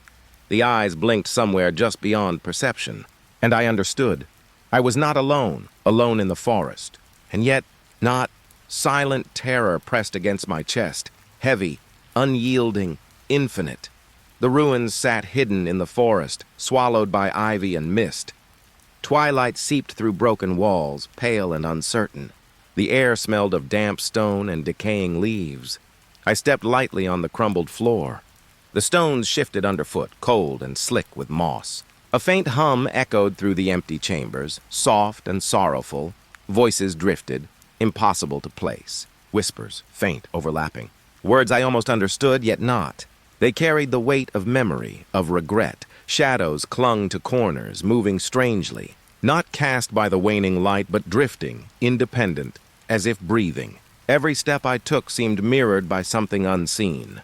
The eyes blinked somewhere just beyond perception, and I understood. I was not alone, alone in the forest, and yet not. Silent terror pressed against my chest, heavy, unyielding, infinite. The ruins sat hidden in the forest, swallowed by ivy and mist. Twilight seeped through broken walls, pale and uncertain. The air smelled of damp stone and decaying leaves. I stepped lightly on the crumbled floor. The stones shifted underfoot, cold and slick with moss. A faint hum echoed through the empty chambers, soft and sorrowful. Voices drifted, impossible to place. Whispers, faint, overlapping. Words I almost understood, yet not. They carried the weight of memory, of regret. Shadows clung to corners, moving strangely. Not cast by the waning light, but drifting, independent, as if breathing. Every step I took seemed mirrored by something unseen.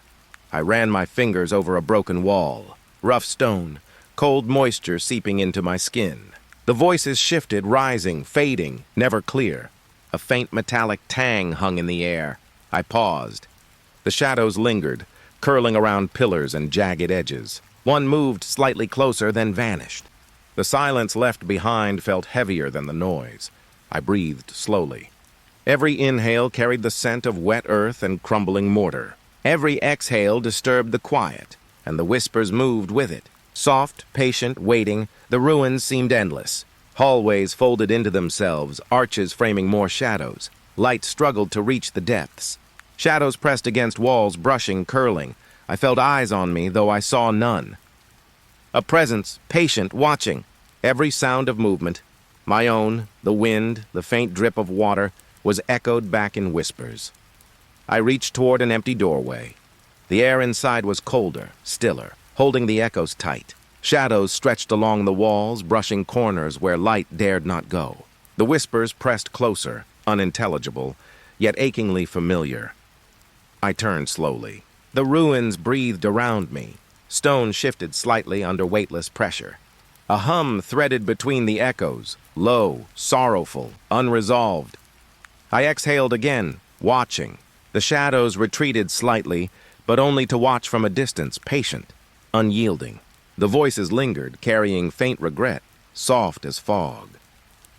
I ran my fingers over a broken wall. Rough stone, cold moisture seeping into my skin. The voices shifted, rising, fading, never clear. A faint metallic tang hung in the air. I paused. The shadows lingered, curling around pillars and jagged edges. One moved slightly closer, then vanished. The silence left behind felt heavier than the noise. I breathed slowly. Every inhale carried the scent of wet earth and crumbling mortar. Every exhale disturbed the quiet, and the whispers moved with it. Soft, patient, waiting, the ruins seemed endless. Hallways folded into themselves, arches framing more shadows. Light struggled to reach the depths. Shadows pressed against walls, brushing, curling. I felt eyes on me, though I saw none. A presence, patient, watching. Every sound of movement, my own, the wind, the faint drip of water, was echoed back in whispers. I reached toward an empty doorway. The air inside was colder, stiller, holding the echoes tight. Shadows stretched along the walls, brushing corners where light dared not go. The whispers pressed closer, unintelligible, yet achingly familiar. I turned slowly. The ruins breathed around me. Stone shifted slightly under weightless pressure. A hum threaded between the echoes, low, sorrowful, unresolved. I exhaled again, watching. The shadows retreated slightly, but only to watch from a distance, patient, unyielding. The voices lingered, carrying faint regret, soft as fog.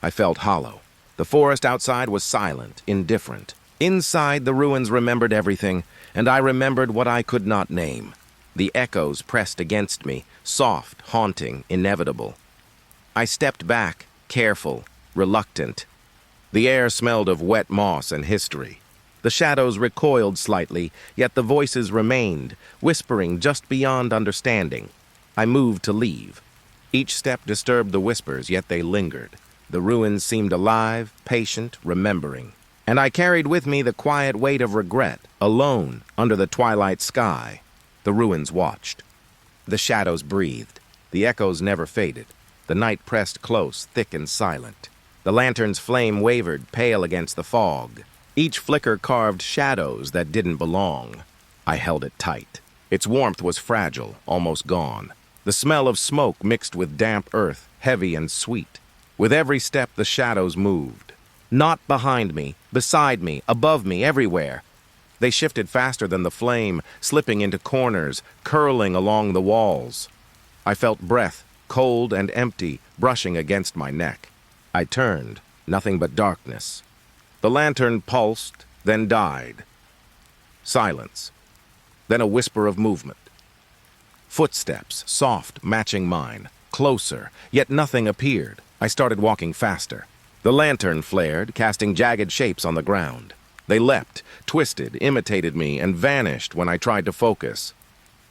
I felt hollow. The forest outside was silent, indifferent. Inside, the ruins remembered everything, and I remembered what I could not name. The echoes pressed against me, soft, haunting, inevitable. I stepped back, careful, reluctant. The air smelled of wet moss and history. The shadows recoiled slightly, yet the voices remained, whispering just beyond understanding. I moved to leave. Each step disturbed the whispers, yet they lingered. The ruins seemed alive, patient, remembering. And I carried with me the quiet weight of regret, alone, under the twilight sky. The ruins watched. The shadows breathed. The echoes never faded. The night pressed close, thick and silent. The lantern's flame wavered, pale against the fog. Each flicker carved shadows that didn't belong. I held it tight. Its warmth was fragile, almost gone. The smell of smoke mixed with damp earth, heavy and sweet. With every step, the shadows moved. Not behind me, beside me, above me, everywhere. They shifted faster than the flame, slipping into corners, curling along the walls. I felt breath, cold and empty, brushing against my neck. I turned, nothing but darkness. The lantern pulsed, then died. Silence. Then a whisper of movement. Footsteps, soft, matching mine. Closer, yet nothing appeared. I started walking faster. The lantern flared, casting jagged shapes on the ground. They leapt, twisted, imitated me, and vanished when I tried to focus.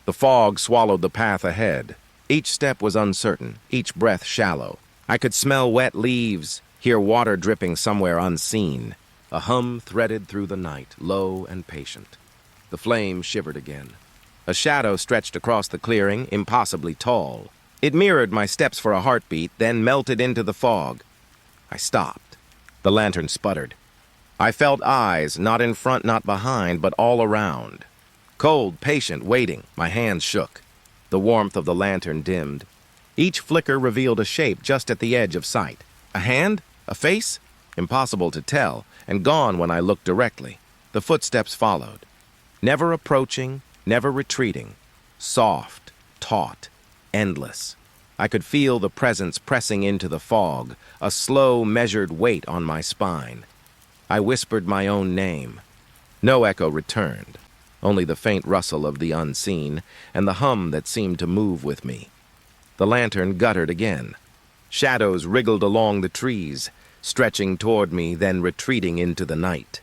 The fog swallowed the path ahead. Each step was uncertain, each breath shallow. I could smell wet leaves, hear water dripping somewhere unseen. A hum threaded through the night, low and patient. The flame shivered again. A shadow stretched across the clearing, impossibly tall. It mirrored my steps for a heartbeat, then melted into the fog. I stopped. The lantern sputtered. I felt eyes, not in front, not behind, but all around. Cold, patient, waiting, my hands shook. The warmth of the lantern dimmed. Each flicker revealed a shape just at the edge of sight. A hand? A face? Impossible to tell, and gone when I looked directly. The footsteps followed. Never approaching, never retreating. Soft, taut, endless. I could feel the presence pressing into the fog, a slow, measured weight on my spine. I whispered my own name. No echo returned, only the faint rustle of the unseen and the hum that seemed to move with me. The lantern guttered again. Shadows wriggled along the trees, stretching toward me, then retreating into the night.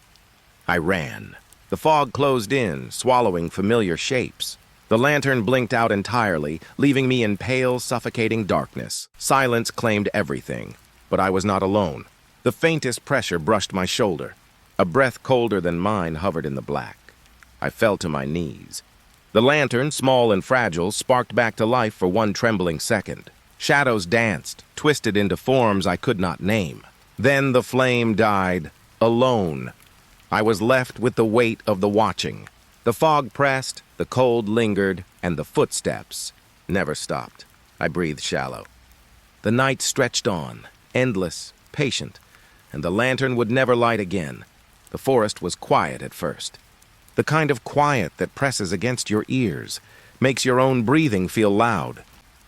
I ran. The fog closed in, swallowing familiar shapes. The lantern blinked out entirely, leaving me in pale, suffocating darkness. Silence claimed everything, but I was not alone. The faintest pressure brushed my shoulder. A breath colder than mine hovered in the black. I fell to my knees. The lantern, small and fragile, sparked back to life for one trembling second. Shadows danced, twisted into forms I could not name. Then the flame died, alone. I was left with the weight of the watching. The fog pressed, the cold lingered, and the footsteps never stopped. I breathed shallow. The night stretched on, endless, patient, and the lantern would never light again. The forest was quiet at first. The kind of quiet that presses against your ears, makes your own breathing feel loud.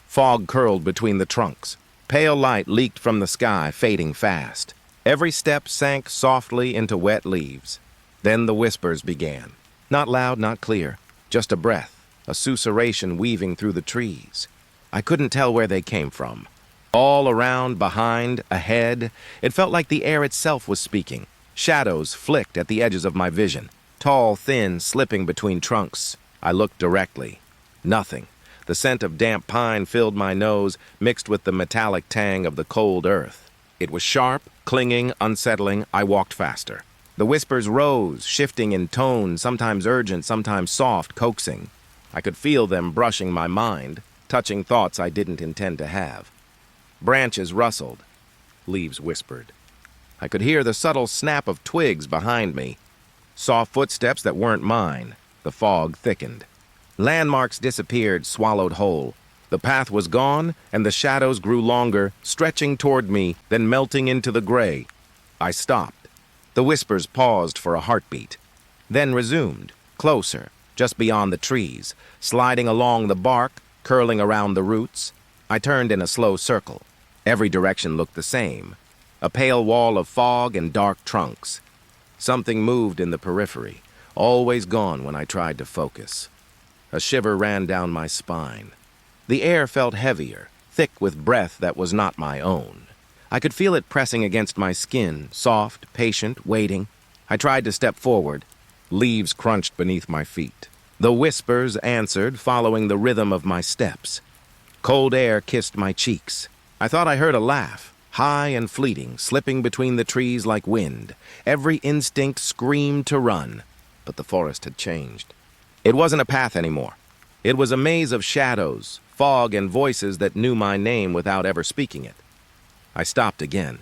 Fog curled between the trunks. Pale light leaked from the sky, fading fast. Every step sank softly into wet leaves. Then the whispers began. Not loud, not clear, just a breath, a susurration weaving through the trees. I couldn't tell where they came from. All around, behind, ahead, it felt like the air itself was speaking. Shadows flicked at the edges of my vision, tall, thin, slipping between trunks. I looked directly. Nothing. The scent of damp pine filled my nose, mixed with the metallic tang of the cold earth. It was sharp, clinging, unsettling. I walked faster. The whispers rose, shifting in tone, sometimes urgent, sometimes soft, coaxing. I could feel them brushing my mind, touching thoughts I didn't intend to have. Branches rustled. Leaves whispered. I could hear the subtle snap of twigs behind me. Saw footsteps that weren't mine. The fog thickened. Landmarks disappeared, swallowed whole. The path was gone, and the shadows grew longer, stretching toward me, then melting into the gray. I stopped. The whispers paused for a heartbeat, then resumed, closer, just beyond the trees, sliding along the bark, curling around the roots. I turned in a slow circle. Every direction looked the same, a pale wall of fog and dark trunks. Something moved in the periphery, always gone when I tried to focus. A shiver ran down my spine. The air felt heavier, thick with breath that was not my own. I could feel it pressing against my skin, soft, patient, waiting. I tried to step forward. Leaves crunched beneath my feet. The whispers answered, following the rhythm of my steps. Cold air kissed my cheeks. I thought I heard a laugh, high and fleeting, slipping between the trees like wind. Every instinct screamed to run, but the forest had changed. It wasn't a path anymore. It was a maze of shadows, fog, and voices that knew my name without ever speaking it. I stopped again.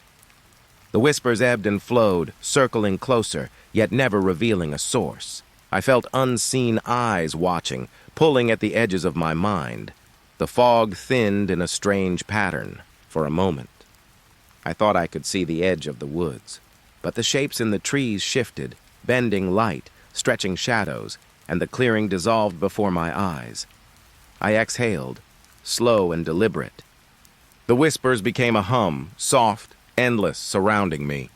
The whispers ebbed and flowed, circling closer, yet never revealing a source. I felt unseen eyes watching, pulling at the edges of my mind. The fog thinned in a strange pattern for a moment. I thought I could see the edge of the woods, but the shapes in the trees shifted, bending light, stretching shadows, and the clearing dissolved before my eyes. I exhaled, slow and deliberate. The whispers became a hum, soft, endless, surrounding me.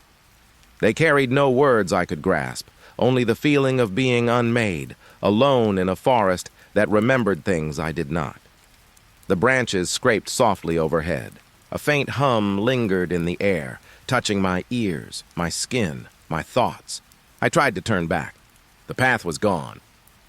They carried no words I could grasp, only the feeling of being unmade, alone in a forest that remembered things I did not. The branches scraped softly overhead. A faint hum lingered in the air, touching my ears, my skin, my thoughts. I tried to turn back. The path was gone.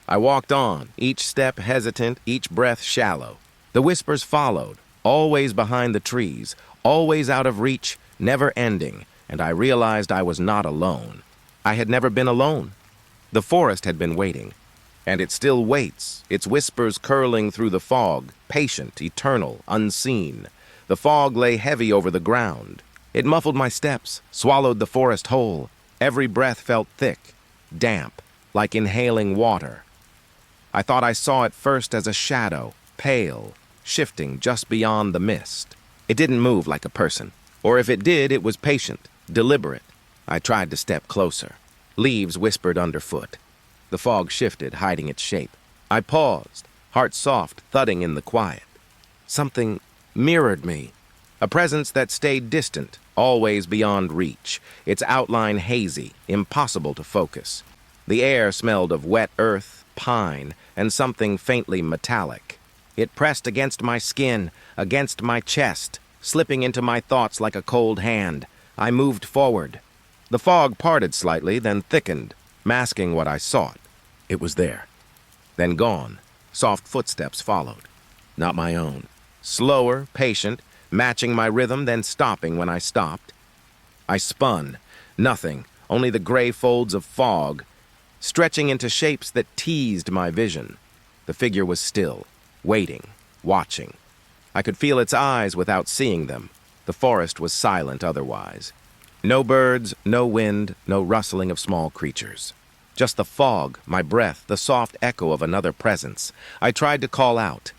I walked on, each step hesitant, each breath shallow. The whispers followed, always behind the trees, always out of reach, never ending, and I realized I was not alone. I had never been alone. The forest had been waiting, and it still waits, its whispers curling through the fog, patient, eternal, unseen. The fog lay heavy over the ground. It muffled my steps, swallowed the forest whole. Every breath felt thick, damp, like inhaling water. I thought I saw it first as a shadow, pale, shifting just beyond the mist. It didn't move like a person, or if it did, it was patient, deliberate. I tried to step closer. Leaves whispered underfoot. The fog shifted, hiding its shape. I paused, heart soft, thudding in the quiet. Something mirrored me, a presence that stayed distant, always beyond reach, its outline hazy, impossible to focus. The air smelled of wet earth, pine, and something faintly metallic. It pressed against my skin, against my chest, slipping into my thoughts like a cold hand. I moved forward. The fog parted slightly, then thickened, masking what I sought. It was there. Then gone. Soft footsteps followed. Not my own. Slower, patient, matching my rhythm, then stopping when I stopped. I spun. Nothing, only the gray folds of fog, stretching into shapes that teased my vision. The figure was still, waiting, watching. I could feel its eyes without seeing them. The forest was silent otherwise. No birds, no wind, no rustling of small creatures. Just the fog, my breath, the soft echo of another presence. I tried to call out.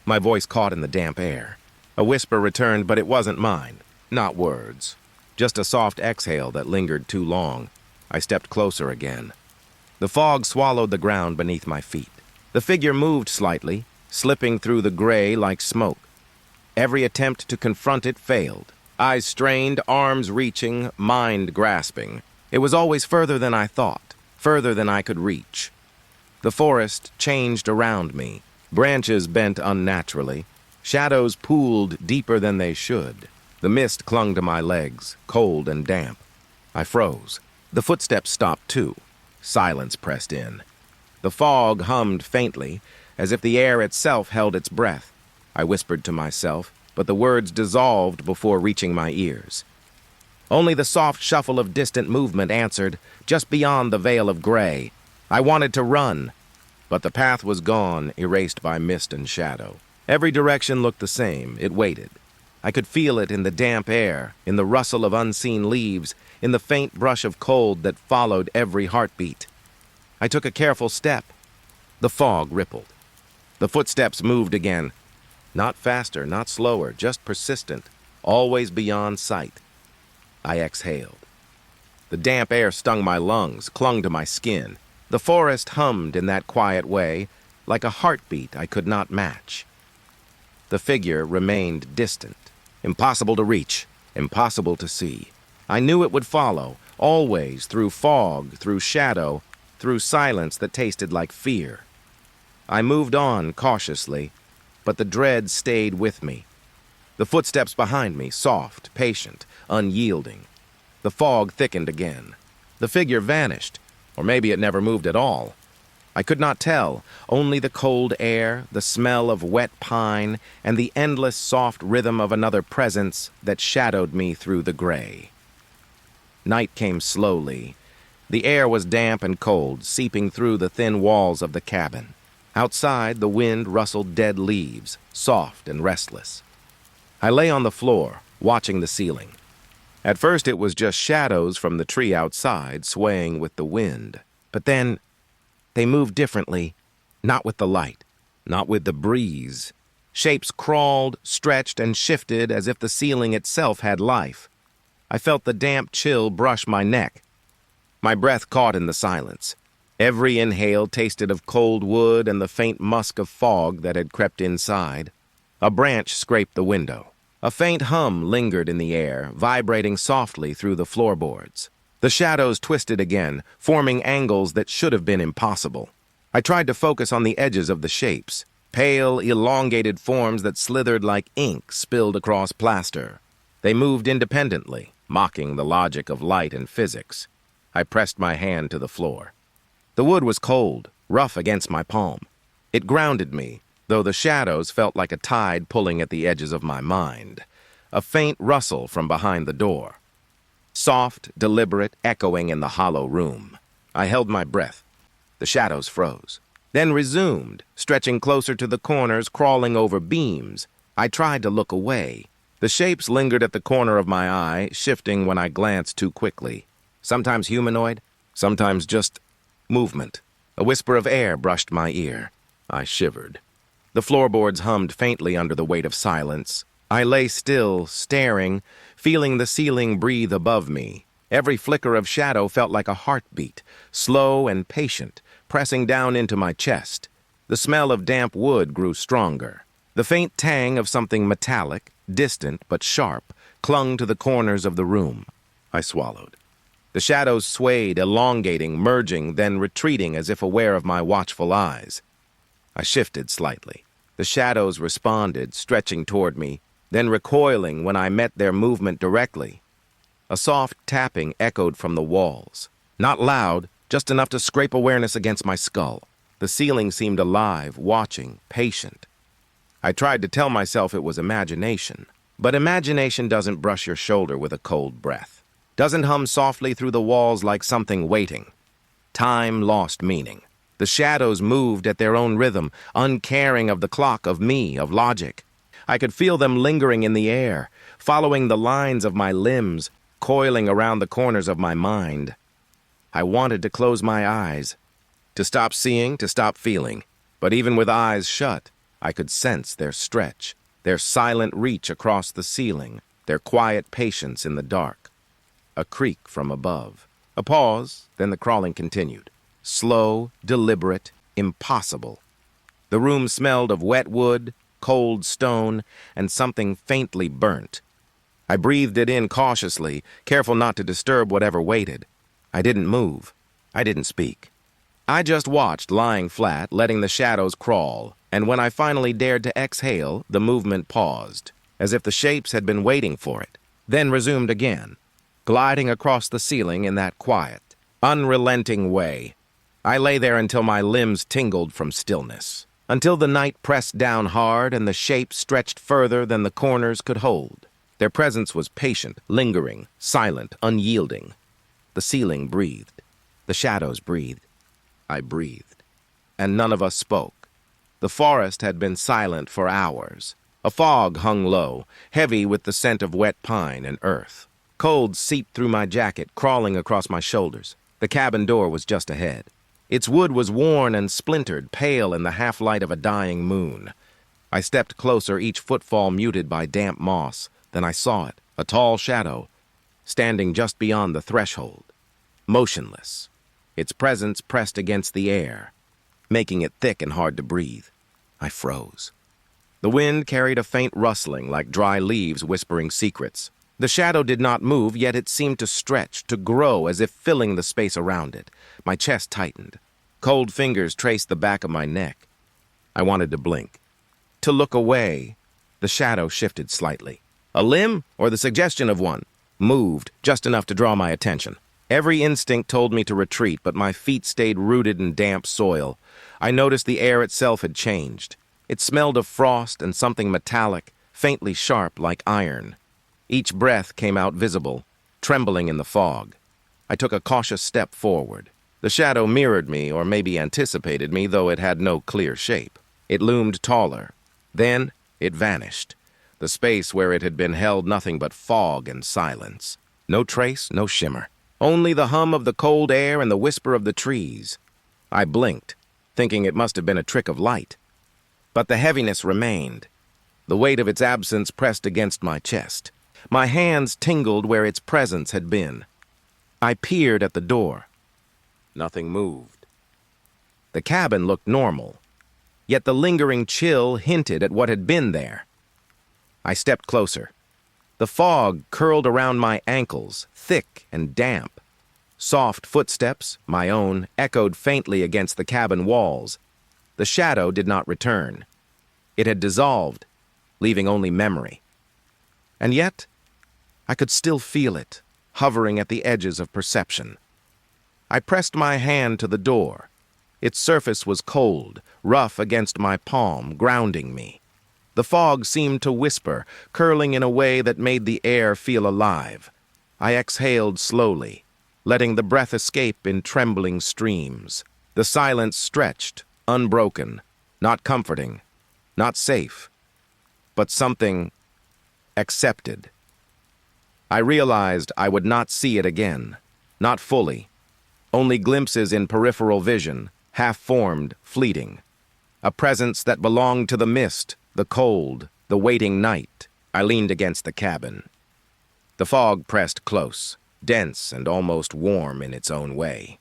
My voice caught in the damp air. A whisper returned, but it wasn't mine. Not words. Just a soft exhale that lingered too long. I stepped closer again. The fog swallowed the ground beneath my feet. The figure moved slightly, slipping through the gray like smoke. Every attempt to confront it failed. Eyes strained, arms reaching, mind grasping. It was always further than I thought, further than I could reach. The forest changed around me. Branches bent unnaturally. Shadows pooled deeper than they should. The mist clung to my legs, cold and damp. I froze. The footsteps stopped too. Silence pressed in. The fog hummed faintly, as if the air itself held its breath. I whispered to myself, but the words dissolved before reaching my ears. Only the soft shuffle of distant movement answered, just beyond the veil of gray. I wanted to run, but the path was gone, erased by mist and shadow. Every direction looked the same. It waited. I could feel it in the damp air, in the rustle of unseen leaves, in the faint brush of cold that followed every heartbeat. I took a careful step. The fog rippled. The footsteps moved again. Not faster, not slower, just persistent, always beyond sight. I exhaled. The damp air stung my lungs, clung to my skin. The forest hummed in that quiet way, like a heartbeat I could not match. The figure remained distant, impossible to reach, impossible to see. I knew it would follow, always, through fog, through shadow, through silence that tasted like fear. I moved on cautiously, but the dread stayed with me. The footsteps behind me, soft, patient, unyielding. The fog thickened again. The figure vanished, or maybe it never moved at all. I could not tell, only the cold air, the smell of wet pine, and the endless soft rhythm of another presence that shadowed me through the gray. Night came slowly. The air was damp and cold, seeping through the thin walls of the cabin. Outside, the wind rustled dead leaves, soft and restless. I lay on the floor, watching the ceiling. At first it was just shadows from the tree outside, swaying with the wind. But then they moved differently, not with the light, not with the breeze. Shapes crawled, stretched, and shifted as if the ceiling itself had life. I felt the damp chill brush my neck. My breath caught in the silence. Every inhale tasted of cold wood and the faint musk of fog that had crept inside. A branch scraped the window. A faint hum lingered in the air, vibrating softly through the floorboards. The shadows twisted again, forming angles that should have been impossible. I tried to focus on the edges of the shapes, pale, elongated forms that slithered like ink spilled across plaster. They moved independently, mocking the logic of light and physics. I pressed my hand to the floor. The wood was cold, rough against my palm. It grounded me, though the shadows felt like a tide pulling at the edges of my mind. A faint rustle from behind the door. Soft, deliberate, echoing in the hollow room. I held my breath. The shadows froze, then resumed, stretching closer to the corners, crawling over beams. I tried to look away. The shapes lingered at the corner of my eye, shifting when I glanced too quickly. Sometimes humanoid, sometimes just movement. A whisper of air brushed my ear. I shivered. The floorboards hummed faintly under the weight of silence. I lay still, staring, feeling the ceiling breathe above me. Every flicker of shadow felt like a heartbeat, slow and patient, pressing down into my chest. The smell of damp wood grew stronger. The faint tang of something metallic, distant but sharp, clung to the corners of the room. I swallowed. The shadows swayed, elongating, merging, then retreating as if aware of my watchful eyes. I shifted slightly. The shadows responded, stretching toward me, then recoiling when I met their movement directly. A soft tapping echoed from the walls. Not loud, just enough to scrape awareness against my skull. The ceiling seemed alive, watching, patient. I tried to tell myself it was imagination, but imagination doesn't brush your shoulder with a cold breath. Doesn't hum softly through the walls like something waiting. Time lost meaning. The shadows moved at their own rhythm, uncaring of the clock, of me, of logic. I could feel them lingering in the air, following the lines of my limbs, coiling around the corners of my mind. I wanted to close my eyes, to stop seeing, to stop feeling. But even with eyes shut, I could sense their stretch, their silent reach across the ceiling, their quiet patience in the dark. A creak from above. A pause, then the crawling continued. Slow, deliberate, impossible. The room smelled of wet wood, cold stone, and something faintly burnt. I breathed it in cautiously, careful not to disturb whatever waited. I didn't move. I didn't speak. I just watched, lying flat, letting the shadows crawl, and when I finally dared to exhale, the movement paused, as if the shapes had been waiting for it, then resumed again, gliding across the ceiling in that quiet, unrelenting way. I lay there until my limbs tingled from stillness, until the night pressed down hard and the shapes stretched further than the corners could hold. Their presence was patient, lingering, silent, unyielding. The ceiling breathed. The shadows breathed. I breathed. And none of us spoke. The forest had been silent for hours. A fog hung low, heavy with the scent of wet pine and earth. Cold seeped through my jacket, crawling across my shoulders. The cabin door was just ahead. Its wood was worn and splintered, pale in the half-light of a dying moon. I stepped closer, each footfall muted by damp moss. Then I saw it, a tall shadow, standing just beyond the threshold, motionless, its presence pressed against the air, making it thick and hard to breathe. I froze. The wind carried a faint rustling like dry leaves whispering secrets. The shadow did not move, yet it seemed to stretch, to grow as if filling the space around it. My chest tightened. Cold fingers traced the back of my neck. I wanted to blink, to look away. The shadow shifted slightly. A limb, or the suggestion of one, moved just enough to draw my attention. Every instinct told me to retreat, but my feet stayed rooted in damp soil. I noticed the air itself had changed. It smelled of frost and something metallic, faintly sharp like iron. Each breath came out visible, trembling in the fog. I took a cautious step forward. The shadow mirrored me, or maybe anticipated me, though it had no clear shape. It loomed taller. Then it vanished. The space where it had been held nothing but fog and silence. No trace, no shimmer. Only the hum of the cold air and the whisper of the trees. I blinked, thinking it must have been a trick of light. But the heaviness remained. The weight of its absence pressed against my chest. My hands tingled where its presence had been. I peered at the door. Nothing moved. The cabin looked normal, yet the lingering chill hinted at what had been there. I stepped closer. The fog curled around my ankles, thick and damp. Soft footsteps, my own, echoed faintly against the cabin walls. The shadow did not return. It had dissolved, leaving only memory. And yet, I could still feel it, hovering at the edges of perception. I pressed my hand to the door. Its surface was cold, rough against my palm, grounding me. The fog seemed to whisper, curling in a way that made the air feel alive. I exhaled slowly, letting the breath escape in trembling streams. The silence stretched, unbroken, not comforting, not safe, but something accepted. I realized I would not see it again, not fully, only glimpses in peripheral vision, half-formed, fleeting. A presence that belonged to the mist, the cold, the waiting night. I leaned against the cabin. The fog pressed close, dense and almost warm in its own way.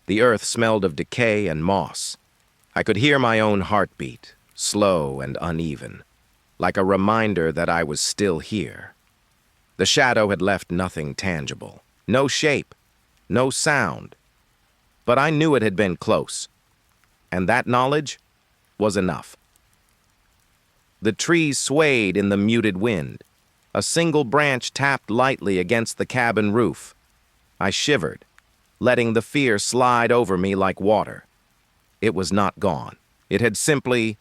The earth smelled of decay and moss. I could hear my own heartbeat, slow and uneven, like a reminder that I was still here. The shadow had left nothing tangible, no shape, no sound. But I knew it had been close, and that knowledge was enough. The trees swayed in the muted wind. A single branch tapped lightly against the cabin roof. I shivered, letting the fear slide over me like water. It was not gone. It had simply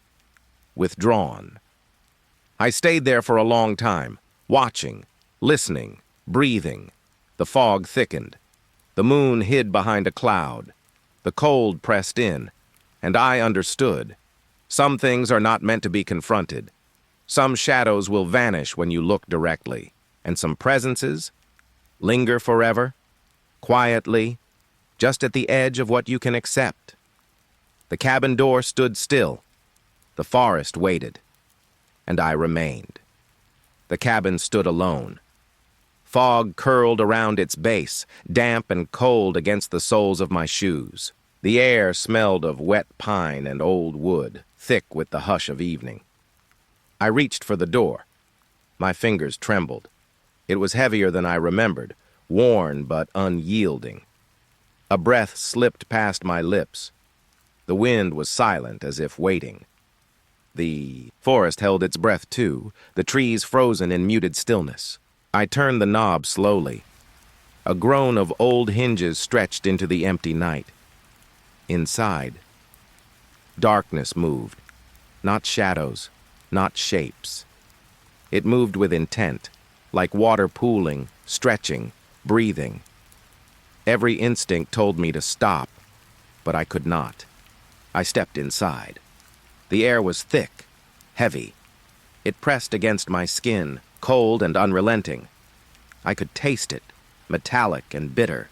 withdrawn. I stayed there for a long time, watching, listening, breathing. The fog thickened. The moon hid behind a cloud. The cold pressed in, and I understood. Some things are not meant to be confronted. Some shadows will vanish when you look directly, and some presences linger forever, quietly, just at the edge of what you can accept. The cabin door stood still. The forest waited, and I remained. The cabin stood alone. Fog curled around its base, damp and cold against the soles of my shoes. The air smelled of wet pine and old wood, thick with the hush of evening. I reached for the door. My fingers trembled. It was heavier than I remembered, worn but unyielding. A breath slipped past my lips. The wind was silent, as if waiting. The forest held its breath too, the trees frozen in muted stillness. I turned the knob slowly. A groan of old hinges stretched into the empty night. Inside, darkness moved. Not shadows, not shapes. It moved with intent, like water pooling, stretching, breathing. Every instinct told me to stop, but I could not. I stepped inside. The air was thick, heavy. It pressed against my skin, cold and unrelenting. I could taste it, metallic and bitter.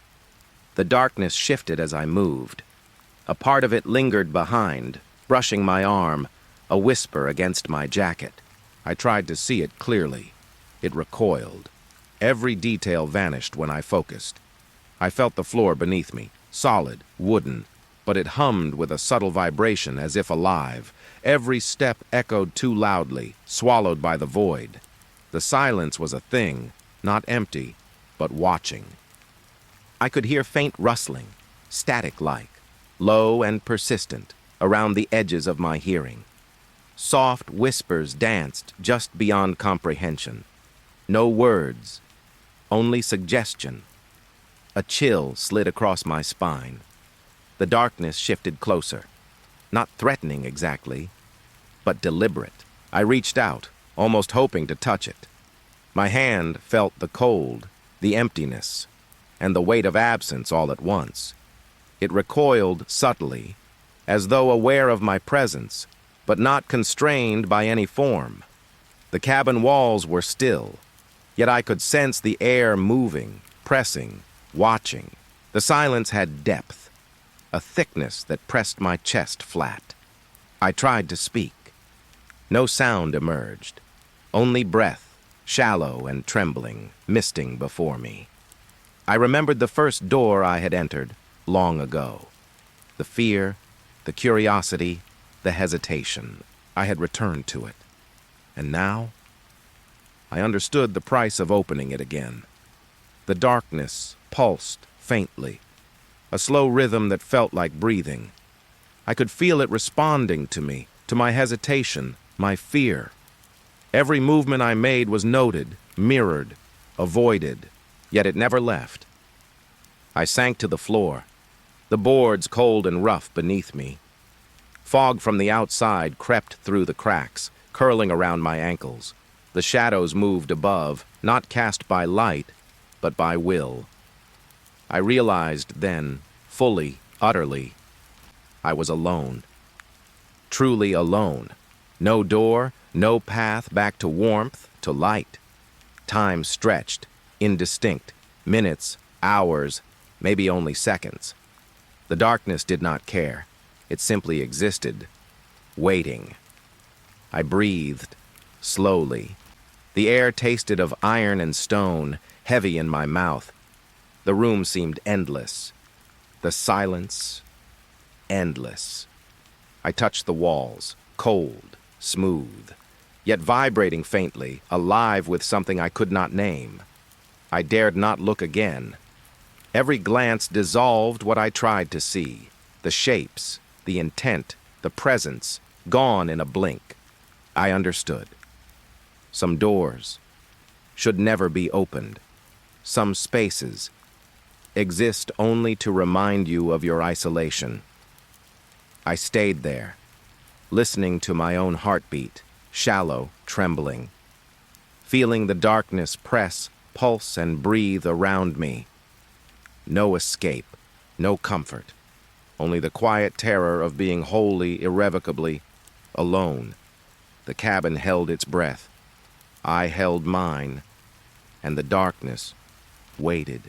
The darkness shifted as I moved. A part of it lingered behind, brushing my arm, a whisper against my jacket. I tried to see it clearly. It recoiled. Every detail vanished when I focused. I felt the floor beneath me, solid, wooden, but it hummed with a subtle vibration as if alive. Every step echoed too loudly, swallowed by the void. The silence was a thing, not empty, but watching. I could hear faint rustling, static-like, low and persistent, around the edges of my hearing. Soft whispers danced just beyond comprehension. No words, only suggestion. A chill slid across my spine. The darkness shifted closer. Not threatening exactly, but deliberate. I reached out, almost hoping to touch it. My hand felt the cold, the emptiness, and the weight of absence all at once. It recoiled subtly, as though aware of my presence, but not constrained by any form. The cabin walls were still, yet I could sense the air moving, pressing, watching. The silence had depth, a thickness that pressed my chest flat. I tried to speak. No sound emerged, only breath, shallow and trembling, misting before me. I remembered the first door I had entered long ago. The fear, the curiosity, the hesitation. I had returned to it. And now, I understood the price of opening it again. The darkness pulsed faintly, a slow rhythm that felt like breathing. I could feel it responding to me, to my hesitation, my fear. Every movement I made was noted, mirrored, avoided, yet it never left. I sank to the floor, the boards cold and rough beneath me. Fog from the outside crept through the cracks, curling around my ankles. The shadows moved above, not cast by light, but by will. I realized then, fully, utterly, I was alone. Truly alone. No door, no path back to warmth, to light. Time stretched, indistinct, minutes, hours, maybe only seconds. The darkness did not care. It simply existed, waiting. I breathed, slowly. The air tasted of iron and stone, heavy in my mouth. The room seemed endless. The silence, endless. I touched the walls, cold, smooth, yet vibrating faintly, alive with something I could not name. I dared not look again. Every glance dissolved what I tried to see. The shapes, the intent, the presence, gone in a blink. I understood. Some doors should never be opened. Some spaces exist only to remind you of your isolation. I stayed there, listening to my own heartbeat, shallow, trembling, feeling the darkness press, pulse, and breathe around me. No escape, no comfort, only the quiet terror of being wholly, irrevocably alone. The cabin held its breath. I held mine, and the darkness waited.